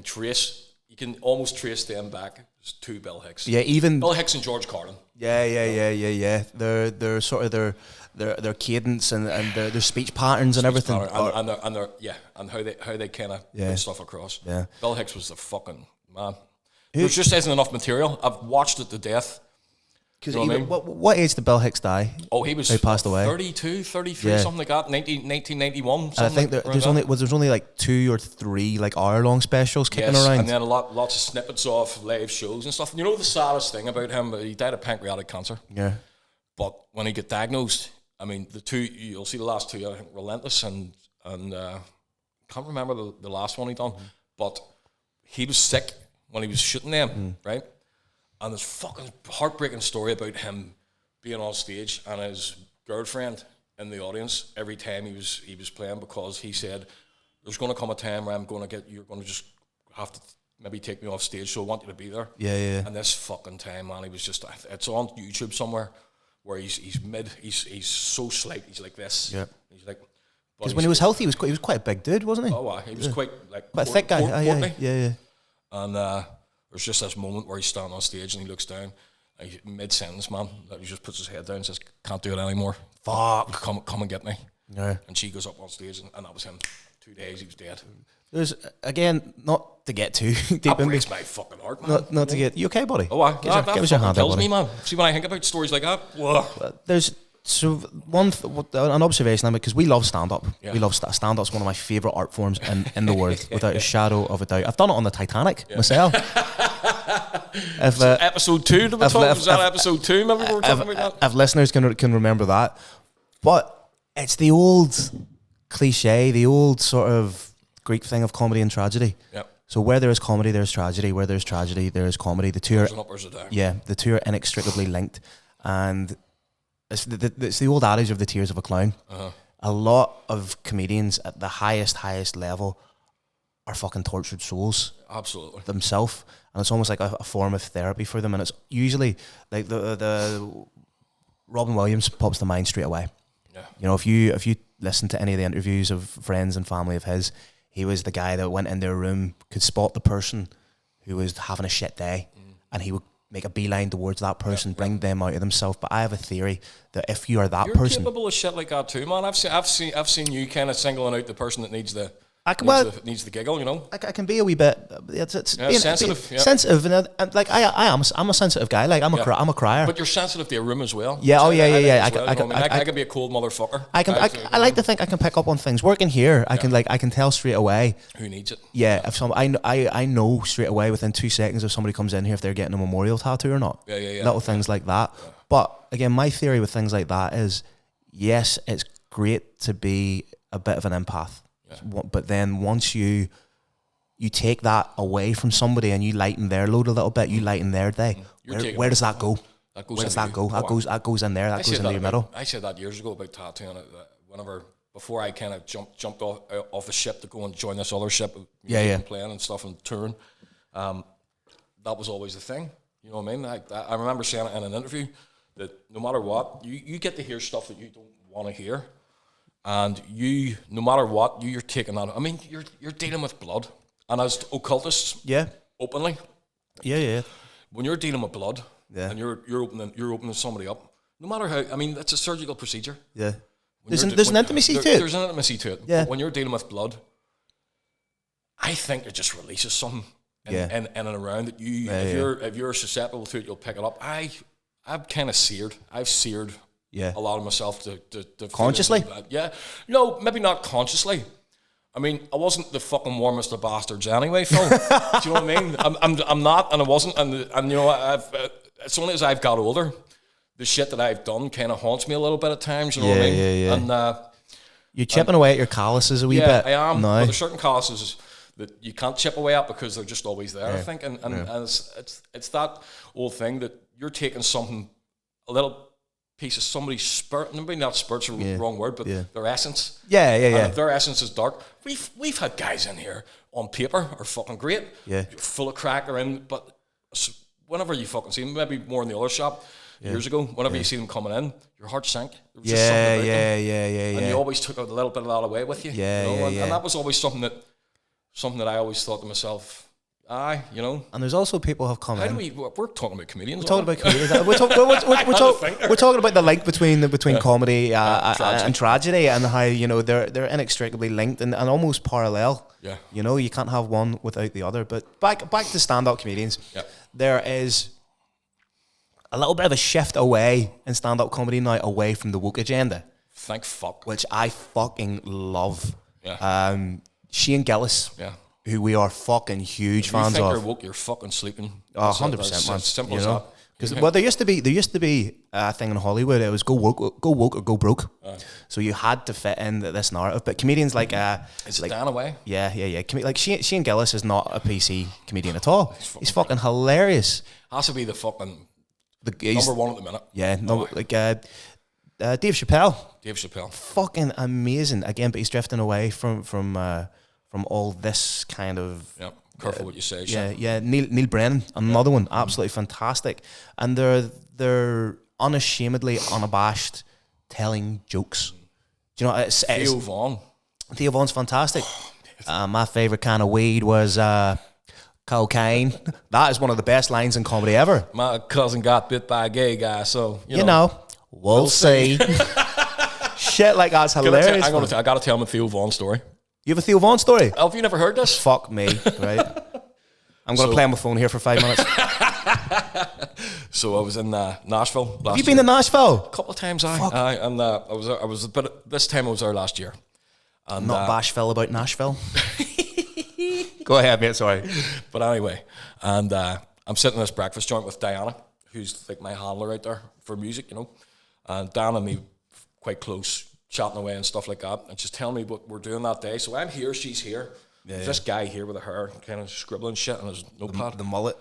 can almost trace them back to Bill Hicks. Yeah, even Bill Hicks and George Carlin. Yeah. They're sort of their cadence and their speech patterns and everything. And how they kind of put stuff across. Yeah. Bill Hicks was the fucking man. There just isn't enough material. I've watched it to death. Because you know what I mean? What age did Bill Hicks die? Oh, he passed away. 32, 33, something like that. 1991. I think there's only like 2 or 3 like hour-long specials kicking around. And then lots of snippets of live shows and stuff. And you know the saddest thing about him? He died of pancreatic cancer. Yeah. But when he got diagnosed, I mean, you'll see the last 2, I think, Relentless and can't remember the last one he done. But he was sick when he was shooting them, right? And this fucking heartbreaking story about him being on stage and his girlfriend in the audience every time he was playing, because he said, there's going to come a time where you're going to just have to maybe take me off stage, so I want you to be there. Yeah. And this fucking time, man, he was just, it's on YouTube somewhere where he's so slight, he's like this. Yeah. He's like, because when he was healthy, he was quite a big dude, wasn't he? Oh, wow. He was quite a thick guy. Yeah. And there's just this moment where he's standing on stage and he looks down, and mid-sentence, man, that he just puts his head down and says, can't do it anymore. Fuck. Come and get me. Yeah. And she goes up on stage, and that was him. 2 days, he was dead. There's, again, not to get too deep that in breaks my fucking heart, man. Not to get... You okay, buddy? Oh, give us your hand kills out, me, man. See, when I think about stories like that, whoa. There's... So an observation, because we love stand-up. Yeah. We love stand-up's one of my favourite art forms in the world, without a shadow of a doubt. I've done it on the Titanic myself. Episode 2 to the top? Was that episode 2? Maybe we were talking about that? If listeners can remember that. But it's the old cliche, the old sort of Greek thing of comedy and tragedy. Yep. So where there is comedy, there's tragedy. Where there's tragedy, there is comedy. The two are, there's an up, there's a down. Yeah, the two are inextricably linked. And it's the old adage of the tears of a clown. A lot of comedians at the highest level are fucking tortured souls. Absolutely. Themselves. And it's almost like a form of therapy for them. And it's usually like the Robin Williams pops to mind straight away. Yeah. You know, if you listen to any of the interviews of friends and family of his, he was the guy that went in their room, could spot the person who was having a shit day, and he would make a beeline towards that person, bring them out of themselves. But I have a theory that if you are that person, you're capable of shit like that too, man. I've seen you kind of singling out the person that needs the needs the giggle, you know. I can be a wee bit. It's being sensitive, sensitive, and like I'm a sensitive guy. Like I'm a crier. But you're sensitive to a room as well. Yeah. Oh yeah. I can be a cold motherfucker. I like to think I can pick up on things. Working here, I can tell straight away who needs it. Yeah, if I know straight away within 2 seconds if somebody comes in here if they're getting a memorial tattoo or not. Yeah. Little things like that. Yeah. But again, my theory with things like that is, yes, it's great to be a bit of an empath. Yeah. But then once you take that away from somebody and you lighten their load a little bit, you lighten their day. Where does that go? Where does that go? That goes in there. That goes into your middle. I said that years ago about tattooing. Before I kind of jumped off the ship to go and join this other ship, and playing and stuff and touring. That was always the thing. You know what I mean? I remember saying it in an interview that no matter what, you get to hear stuff that you don't want to hear. And no matter what, you're taking that. I mean, you're dealing with blood, and as occultists, openly, when you're dealing with blood, and you're opening somebody up, no matter how. I mean, it's a surgical procedure. Yeah, there's an intimacy to it. There's an intimacy to it. Yeah. But when you're dealing with blood, I think it just releases something in and around that you. If you're susceptible to it, you'll pick it up. I'm kind of seared. I've seared. Yeah, a lot of myself to consciously. No, maybe not consciously. I mean, I wasn't the fucking warmest of bastards anyway, Phil. Do you know what I mean? I'm not, and I wasn't, and you know, it's only as I've got older, the shit that I've done kind of haunts me a little bit at times. You know what I mean? Yeah. And you're chipping away at your calluses a wee bit. Yeah, I am. But there's certain calluses that you can't chip away at because they're just always there. I think, and it's that old thing that you're taking something a little piece of somebody's spirit, maybe not spirit's a wrong word, but their essence. Yeah. And if their essence is dark, we've had guys in here on paper are fucking great. Yeah. Full of crack or in, but whenever you fucking see them, maybe more in the other shop years ago, whenever you see them coming in, your heart sank. There was just something about them. And you always took a little bit of that away with you. And that was always something that I always thought to myself, you know. And there's also people who have come in. We're talking about comedians. We're talking about comedians. We're talking about the link between comedy and tragedy, and how, you know, they're inextricably linked and almost parallel. Yeah. You know, you can't have one without the other. But back to stand-up comedians. Yeah. There is a little bit of a shift away in stand-up comedy now, away from the woke agenda. Thank fuck. Which I fucking love. Yeah. Shane Gillis. Yeah. Who we are fucking huge fans of. If you think you're woke, you're fucking sleeping. 100%, man. Simple as that. Because there used to be a thing in Hollywood. It was go woke or go broke. So you had to fit in this narrative. But comedians like is it Dan away? Yeah. Like Shane Gillis is not a PC comedian at all. He's fucking hilarious. Has to be the fucking number one at the minute. Yeah, Dave Chappelle. Dave Chappelle. Fucking amazing again, but he's drifting away from all this kind of... Yeah, careful what you say. Yeah. Neil Brennan, another one, absolutely fantastic. And they're unashamedly unabashed telling jokes. Do you know, Theo Von. Theo Von's fantastic. My favourite kind of weed was cocaine. That is one of the best lines in comedy ever. My cousin got bit by a gay guy, so... You know, we'll see. Shit like that's hilarious. I got to tell him a Theo Von story. You have a Theo Von story? Have you never heard this? Fuck me, right? I'm going to play on my phone here for 5 minutes. So I was in Nashville last year. Have you been to Nashville? A couple of times, and I was a bit. This time I was there last year. And, not bashful about Nashville. Go ahead, mate. Sorry, but anyway, and I'm sitting in this breakfast joint with Diana, who's like my handler out there for music, you know, and Dan and me quite close, chatting away and stuff like that, and she's telling me what we're doing that day. So I'm here, she's here. There's this guy here with the hair, kind of scribbling shit on his notepad. The mullet.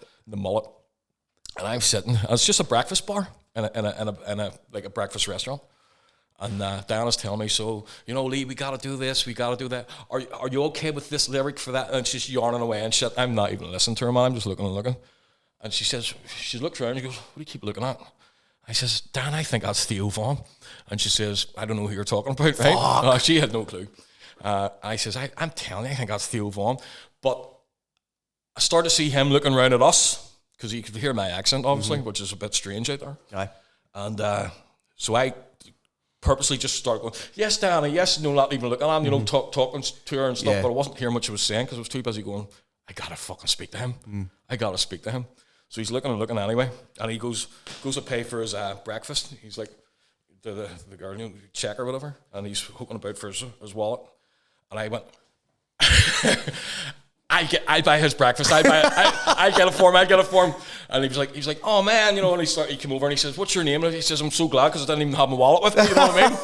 And I'm sitting, and it's just a breakfast bar in a like a breakfast restaurant. And Diana's telling me, so, you know, Lee, we got to do this, we got to do that. Are you okay with this lyric for that? And she's yarning away and shit. I'm not even listening to her, man. I'm just looking and looking. And she looks around and she goes, what do you keep looking at? I says, Dan, I think that's Theo Von. And she says, I don't know who you're talking about, right? She had no clue. I says, I'm telling you, I think that's Theo Von. But I started to see him looking around at us, because he could hear my accent, obviously, which is a bit strange out there. Aye. And so I purposely just started going, yes, Diana, yes, no, not even looking at him, you know, talking to her and stuff, but I wasn't hearing what she was saying because I was too busy going, I gotta fucking speak to him. I gotta speak to him. So he's looking and looking anyway, and he goes to pay for his breakfast. He's like, the girl, you know, check or whatever, and he's hooking about for his wallet. And I went, I buy his breakfast. I get it for him. And he was like, oh man, you know. And he came over and he says, what's your name? And he says, I'm so glad because I didn't even have my wallet with me. You know what I mean?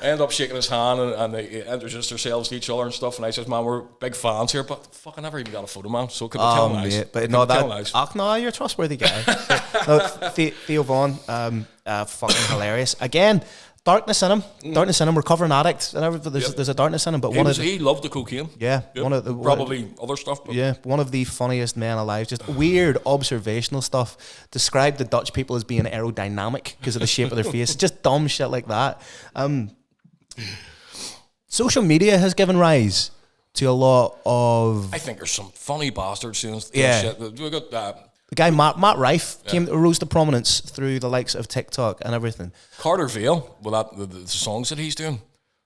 I end up shaking his hand and they introduced themselves to each other and stuff. And I says, man, we're big fans here, but fuck, I never even got a photo, man. So it could be telling nice. But no, no, you're a trustworthy guy. No, Theo Von, fucking hilarious. Again, darkness in him, recovering addict, and there's a darkness in him. But he loved the cocaine. Yeah, yep. Probably other stuff. But. Yeah, one of the funniest men alive. Just weird observational stuff. Described the Dutch people as being aerodynamic because of the shape of their face. Just dumb shit like that. Social media has given rise to a lot of. I think there's some funny bastards doing shit. We got the guy Matt Rife rose to prominence through the likes of TikTok and everything. Carter Vale, with the songs that he's doing.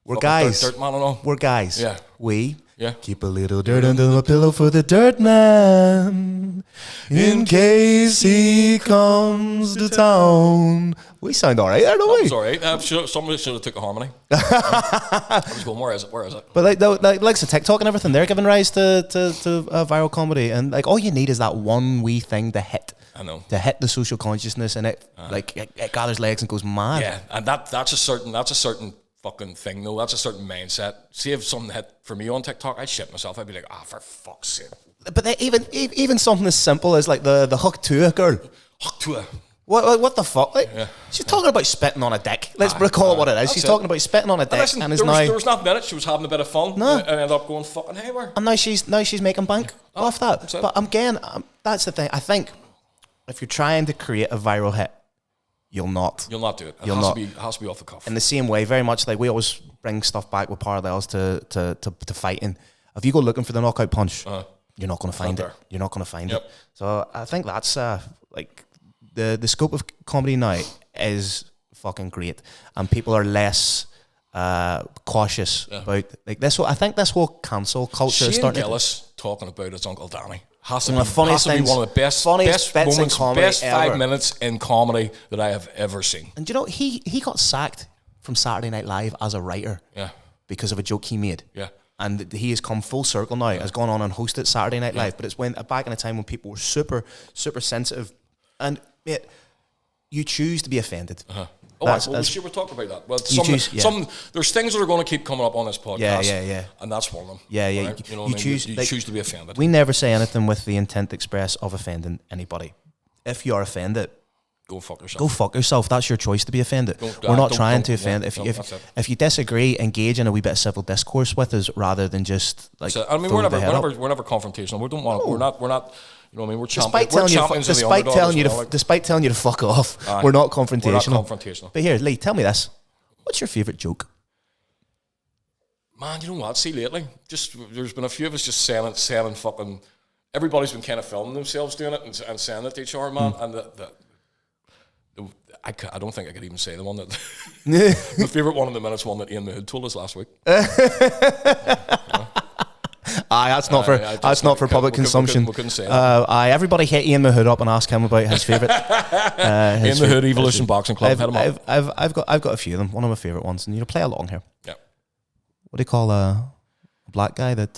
We're guys. Dirt man and all. We're guys. Yeah. We keep a little dirt under my pillow for the dirt man in case he comes to town. We sound all right there, don't we? That was all right. Somebody should have took a harmony. I was going, where is it? But like likes of TikTok and everything, they're giving rise to viral comedy, and like all you need is that one wee thing to hit. I know. To hit the social consciousness, and it gathers legs and goes mad. Yeah, and that's a certain fucking thing though. That's a certain mindset. See if something hit for me on TikTok, I'd shit myself. I'd be like, for fuck's sake. But even something as simple as like the hook to a girl. Hook to a. What the fuck? Like, she's talking about spitting on a dick. Let's call it what it is. She's talking about spitting on a dick, listen, and there was not a minute she was having a bit of fun. No. And ended up going fucking haywire. And now she's making bank off that. But again, that's the thing. I think if you're trying to create a viral hit, you'll not do it. It has to be off the cuff. In the same way, very much like we always bring stuff back with parallels to fighting. If you go looking for the knockout punch, you're not going to find it. You're not going to find it. So I think that's like the scope of comedy now is fucking great, and people are less cautious about like this. I think this whole cancel culture is starting. Gillis talking about his Uncle Danny. Has to be one of the best moments, best 5 minutes in comedy that I have ever seen. And you know, he got sacked from Saturday Night Live as a writer because of a joke he made. Yeah. And he has come full circle now, has gone on and hosted Saturday Night Live. But it's back in a time when people were super, super sensitive. And, mate, you choose to be offended. We're talking about that. Well, there's things that are going to keep coming up on this podcast. Yeah. And that's one of them. Yeah. Right? You choose to be offended. We never say anything with the intent express of offending anybody. If you are offended, go fuck yourself. Go fuck yourself. That's your choice to be offended. We're not trying to offend. If you disagree, engage in a wee bit of civil discourse with us rather than just like. I mean, we're never confrontational. We don't want. We're not. You know what I mean? We're champions. Despite telling you to fuck off, we're not confrontational. We're not confrontational. But here, Lee, tell me this: what's your favourite joke? Man, you know what? See, lately, there's been a few of us just saying fucking. Everybody's been kind of filming themselves doing it and saying it to each other, man. And I don't think I could even say the one that my favourite one in the minute's one that Ian Mahood told us last week. That's not for public consumption. We couldn't say that. Everybody hit Ian Mahood up and ask him about his favourite. Ian Mahood Evolution Boxing Club. I've got a few of them. One of my favourite ones, and play along here. Yeah. What do you call a black guy that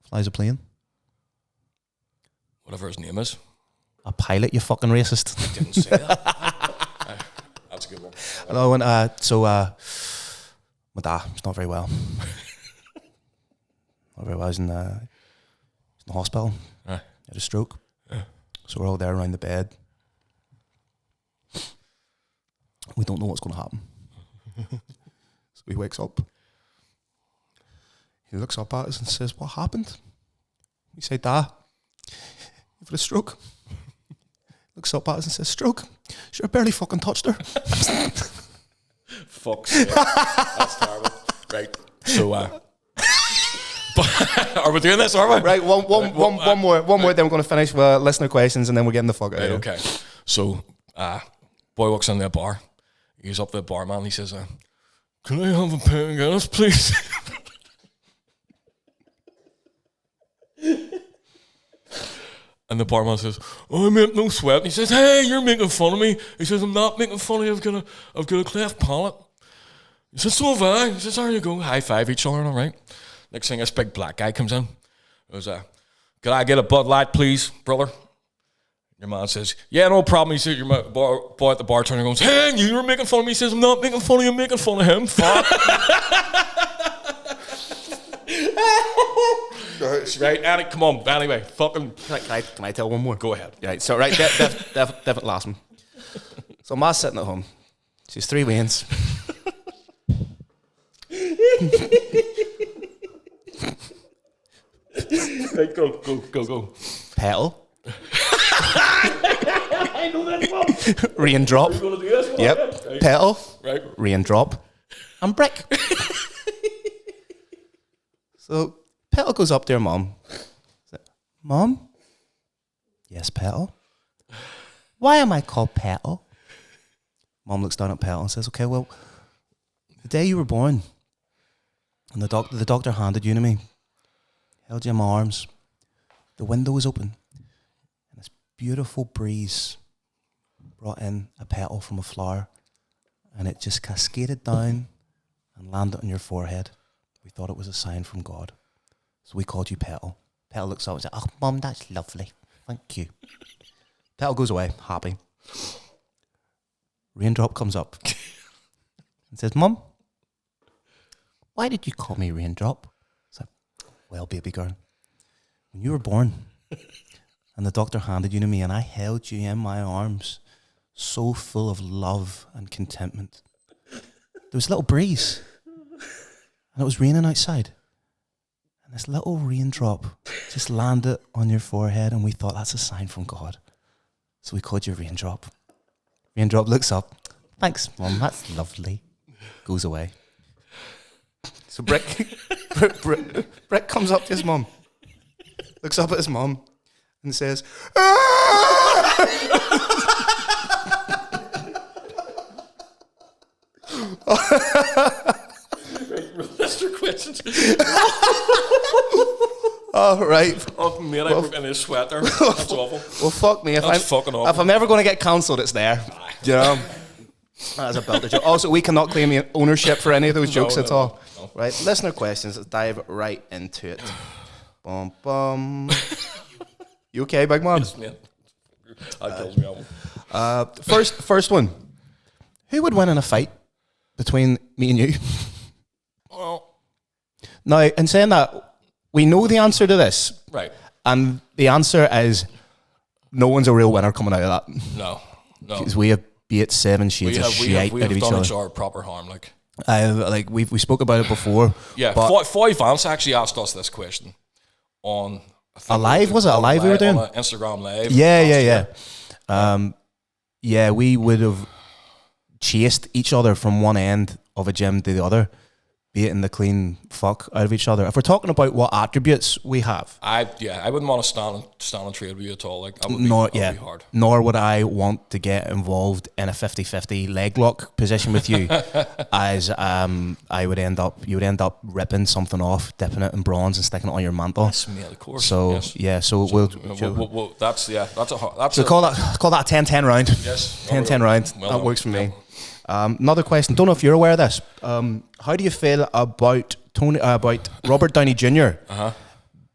flies a plane? Whatever his name is. A pilot, you fucking racist. I didn't say that. That's a good one. I went, my dad was not very well. Not very well. He was in the hospital. He had a stroke. Yeah. So we're all there around the bed. We don't know what's going to happen. So he wakes up. He looks up at us and says, what happened? We say, Dad, you've had a stroke. Looks up at us and says, stroke? Sure, I barely fucking touched her. Fuck's sake. That's terrible. Right. So, are we doing this, are we? Right, one more, then we're going to finish with listener questions and then we're getting the fuck out of here. Okay. So, boy walks in the bar. He's up to the barman. He says, can I have a pint of Guinness, please? And the barman says, oh, mate, no sweat. And he says, hey, you're making fun of me. He says, I'm not making fun of you. I've got a cleft palate. He says, so have I. He says, there you go. High five each other, all right. Next thing, this big black guy comes in. He goes, could I get a Bud Light, please, brother? Your man says, yeah, no problem. He says, your boy at the bartender goes, hey, you were making fun of me. He says, I'm not making fun of you, I'm making fun of him. Fuck. Right, Annie, come on. Anyway, fucking. Can I tell one more? Go ahead. Right, so right, definitely last one. So Ma's sitting at home. She's 3 weans. Right, go. Petal. I know that one. Raindrop. You're gonna do this one? Yep. Right. Petal. Right. Raindrop. And brick. So Petal goes up to her mum. Mum? Yes, Petal? Why am I called Petal? Mum looks down at Petal and says, okay, well, the day you were born, and the doctor handed you to me, held you in my arms, the window was open, and this beautiful breeze brought in a petal from a flower, and it just cascaded down and landed on your forehead. We thought it was a sign from God. So we called you Petal. Petal looks up and says, oh, Mum, that's lovely. Thank you. Petal goes away, happy. Raindrop comes up and says, Mum, why did you call me Raindrop? I said, well, baby girl, when you were born and the doctor handed you to me and I held you in my arms, so full of love and contentment, there was a little breeze and it was raining outside. And this little raindrop just landed on your forehead and we thought that's a sign from God. So we called you Raindrop. Raindrop looks up. Thanks, Mum, that's lovely. Goes away. So Brick comes up to his mum, looks up at his mum and says, Mr. Questions. Oh, right. Oh, mate, I broke in his sweater. That's awful. Well, fuck me. If I'm ever going to get cancelled, it's there. Do you know? That's a belter joke. Also, we cannot claim ownership for any of those jokes at all. No. Right, listener questions. Let's dive right into it. Bum, bum. You okay, big man? Yes, man. That kills me out. First one. Who would win in a fight between me and you? Well, now, in saying that, we know the answer to this. Right. And the answer is no one's a real winner coming out of that. No. Because we have beat 7 shades of shit out of each other. We have done each other proper harm, like. We spoke about it before. Yeah, Foy Vance actually asked us this question on a live. Was it a live we were doing? On Instagram live. Yeah. We would have chased each other from one end of a gym to the other, beating the clean fuck out of each other. If we're talking about what attributes we have, I wouldn't want to stand and trade with you at all. Like that would be hard. Nor would I want to get involved in a 50-50 leg lock position with you, as you would end up ripping something off, dipping it in bronze and sticking it on your mantle. Yes, mate, of course. So yes. Yeah, so call that a 10-10 round. Yes, 10-10 round. Well, that works for me. Another question. Don't know if you're aware of this. How do you feel about Robert Downey Jr.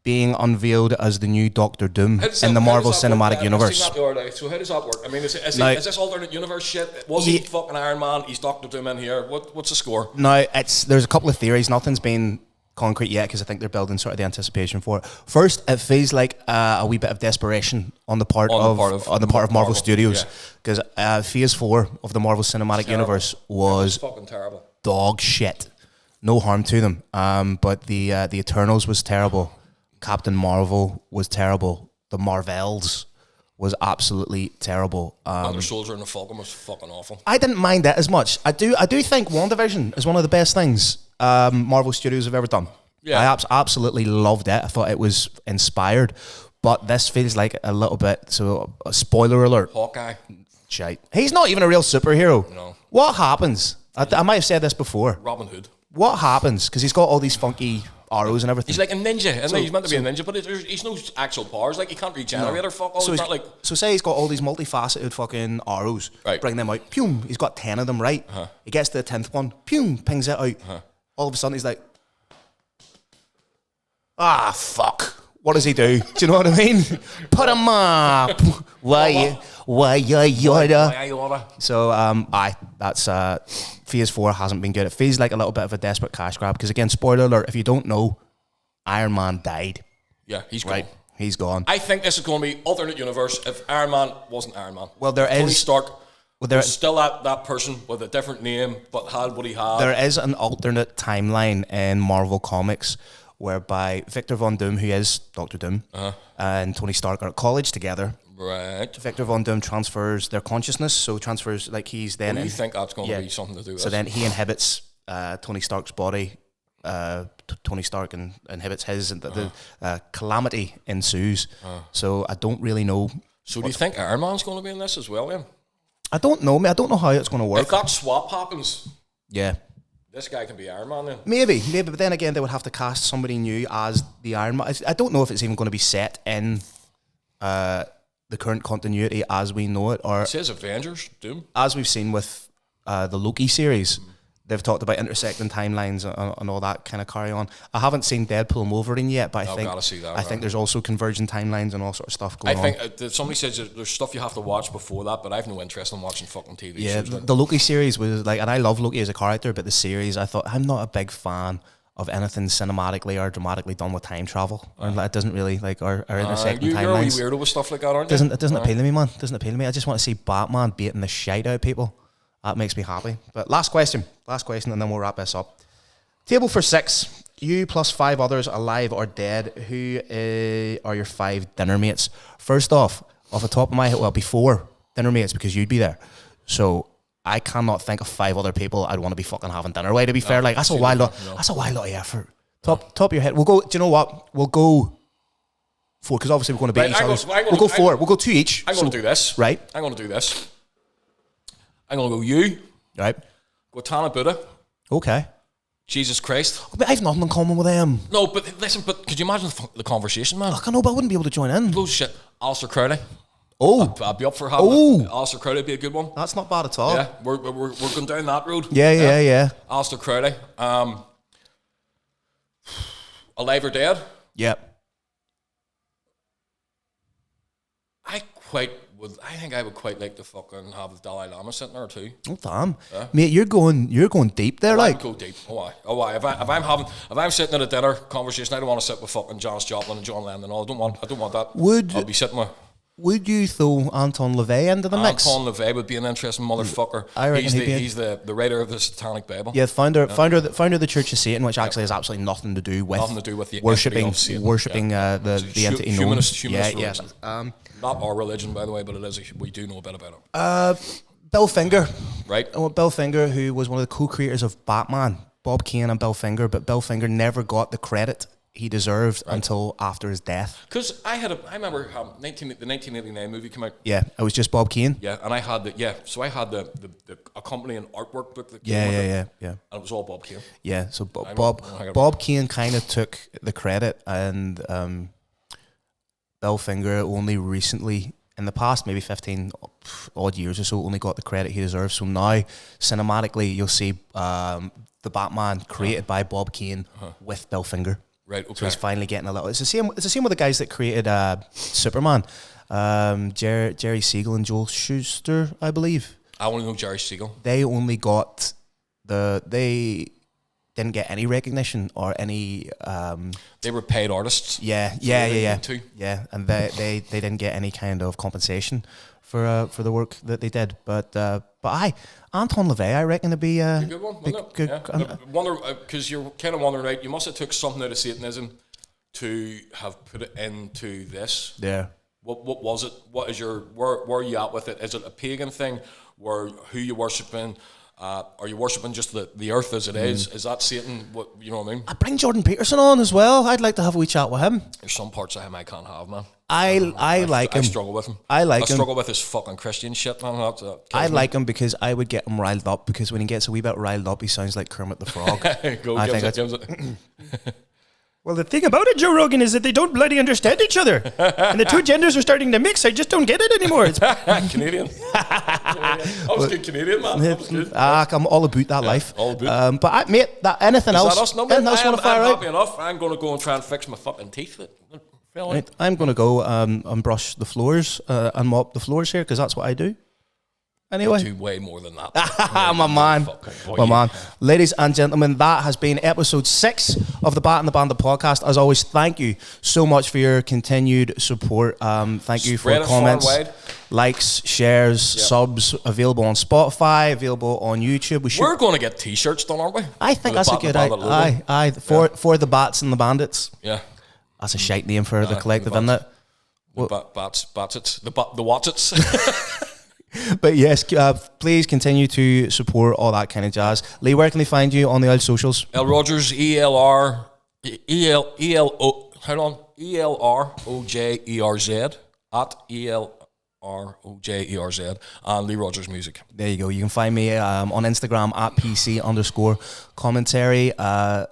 Being unveiled as the new Doctor Doom in the Marvel Cinematic Universe? So how does that work? I mean, is this alternate universe shit? Was he fucking Iron Man? He's Doctor Doom in here. What's the score? No, there's a couple of theories. Nothing's been concrete yet because I think they're building sort of the anticipation for it. First, it feels like a wee bit of desperation on the part of Marvel Studios because Phase 4 of the Marvel Cinematic Universe was fucking terrible. Dog shit. No harm to them. But the Eternals was terrible. Captain Marvel was terrible. The Marvels was absolutely terrible. Winter Soldier and the Falcon was fucking awful. I didn't mind that as much. I do think WandaVision is one of the best things Marvel Studios have ever done. Yeah. I absolutely loved it. I thought it was inspired. But this feels like a little bit, so spoiler alert. Hawkeye. Shite. He's not even a real superhero. No. What happens? I might have said this before. Robin Hood. What happens? Because he's got all these funky arrows and everything. He's like a ninja, isn't he? He's meant to be a ninja, but he's no actual powers. Like, he can't regenerate or fuck all. So say he's got all these multifaceted fucking arrows. Right. Bring them out. Pew. He's got 10 of them, right? He gets to the 10th one. Pew. Pings it out. All of a sudden, he's like, fuck. What does he do? Do you know what I mean? Put him up. Why you oughta? So, that's Phase 4 hasn't been good. It feels like a little bit of a desperate cash grab because, again, spoiler alert, if you don't know, Iron Man died. Yeah, he's gone. Right, he's gone. I think this is going to be alternate universe if Iron Man wasn't Iron Man. Well, there Tony is... Stark was still that person with a different name but had what he had. There is an alternate timeline in Marvel Comics whereby Victor Von Doom, who is Doctor Doom, and Tony Stark are at college together. Right. Victor Von Doom transfers their consciousness, so transfers like he's then. Do you think that's going to be something to do with So then he inhibits Tony Stark's body. Tony Stark inhibits his, and the calamity ensues. So I don't really know. So do you think Iron Man's going to be in this as well, then? I don't know. I don't know how it's going to work. If that swap happens, yeah, this guy can be Iron Man then. Maybe, but then again, they would have to cast somebody new as the Iron Man. I don't know if it's even going to be set in the current continuity as we know it, or it says Avengers Doom, as we've seen with the Loki series. They've talked about intersecting timelines and all that kind of carry on. I haven't seen Deadpool and Wolverine yet, but I think there's also convergent timelines and all sort of stuff going on. I think somebody says there's stuff you have to watch before that, but I have no interest in watching fucking TV shows. Yeah, the Loki series was like, and I love Loki as a character, but the series, I thought, I'm not a big fan of anything cinematically or dramatically done with time travel. Or it doesn't really, like, or intersecting timelines. You're a wee weirdo with stuff like that, aren't you? It doesn't appeal to me, man. It doesn't appeal to me. I just want to see Batman beating the shite out of people. That makes me happy. But last question, and then we'll wrap this up. Table for 6. You plus 5 others, alive or dead. Who are your 5 dinner mates? First off the top of my head, well, before dinner mates, because you'd be there. So I cannot think of 5 other people I'd want to be fucking having dinner with. To be fair, like that's a wild lot. That's a wild lot of effort. Top of your head. We'll go. Do you know what? We'll go 4 because obviously we're going to beat each other. We'll go 4. We'll go 2 each. I'm going to do this. Right. I'm going to do this. I'm going to go you. Right. Go Tana Buddha. Okay. Jesus Christ. Oh, but I've nothing in common with them. No, but listen, could you imagine the conversation, man? I know, but I wouldn't be able to join in. Loads of shit. Alistair Crowley. Oh. I'd be up for having it. Alistair Crowley would be a good one. That's not bad at all. Yeah, we're going down that road. Yeah. Alistair Crowley. Alive or dead? Yep. I think I would quite like to fucking have the Dalai Lama sitting there too. Oh damn, mate, you're going deep there, like. I go deep. Oh aye. If I'm sitting at a dinner conversation, I don't want to sit with fucking Janis Joplin and John Lennon and all. I don't want that. I'll be sitting with. Would you throw Anton LaVey into the mix? Anton LaVey would be an interesting motherfucker. I reckon he's the writer of the Satanic Bible. Yeah, founder of the Church of Satan, which actually has absolutely nothing to do with the worshipping the entity known. Humanist religion. Not our religion, by the way, but it is. We do know a bit about it. Bill Finger, right? Bill Finger, who was one of the co-creators of Batman, Bob Kane and Bill Finger, but Bill Finger never got the credit he deserved until after his death. Because I remember the 1989 movie came out. Yeah, it was just Bob Kane. Yeah, and I had the accompanying artwork book that came with it. And it was all Bob Kane. Yeah, so Bob Kane kind of took the credit, and Bill Finger only recently, in the past maybe 15 odd years or so, only got the credit he deserves. So now, cinematically, you'll see the Batman created by Bob Kane with Bill Finger. Right, okay. So he's finally getting a little. It's the same with the guys that created Superman, Jerry Siegel and Joel Shuster, I believe. I only know Jerry Siegel. They only got didn't get any recognition or any. They were paid artists. Yeah, and they didn't get any kind of compensation for the work that they did. But Anton LaVey, I reckon, to be a good one. Good. Yeah. Wonder because you're kind of wondering, right? You must have took something out of Satanism to have put it into this. Yeah. What was it? What is your where are you at with it? Is it a pagan thing? Who you worshiping? Are you worshipping just the earth as it is? Is that Satan? What you know what I mean? I bring Jordan Peterson on as well. I'd like to have a wee chat with him. There's some parts of him I can't have, man. I like him. I struggle with him. I struggle with his fucking Christian shit, man. I like him because I would get him riled up, because when he gets a wee bit riled up, he sounds like Kermit the Frog. Well, the thing about it, Joe Rogan, is that they don't bloody understand each other. And the two genders are starting to mix. I just don't get it anymore. It's Canadian. I was good Canadian, man. I'm all about that life. All about. But, mate, anything else? That us? No, anything else want to fire out? I'm happy enough. I'm going to go and try and fix my fucking teeth. Right, I'm going to go and brush the floors and mop the floors here, because that's what I do. Anyway. You do way more than that. My man. My man. Ladies and gentlemen, that has been episode 6 of the Bat and the Bandit podcast. As always, thank you so much for your continued support. Thank you for comments, likes, shares, subs. Available on Spotify, available on YouTube. We're going to get t-shirts done, aren't we? I think that's a good idea. For the Bats and the Bandits. Yeah. That's a shite name for the collective, isn't it? The Batsits. The Watsits. But yes, please continue to support all that kind of jazz. Lee, where can they find you on the old socials? L Rogers, ELROJERZ at ELROJERZ, and Lee Rogers Music. There you go. You can find me on Instagram at PC_commentary,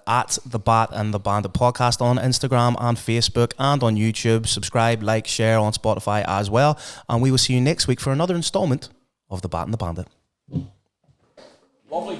at the Bat and the Bandit podcast on Instagram and Facebook, and on YouTube. Subscribe, like, share on Spotify as well. And we will see you next week for another installment of the Bat and the Bandit. Lovely.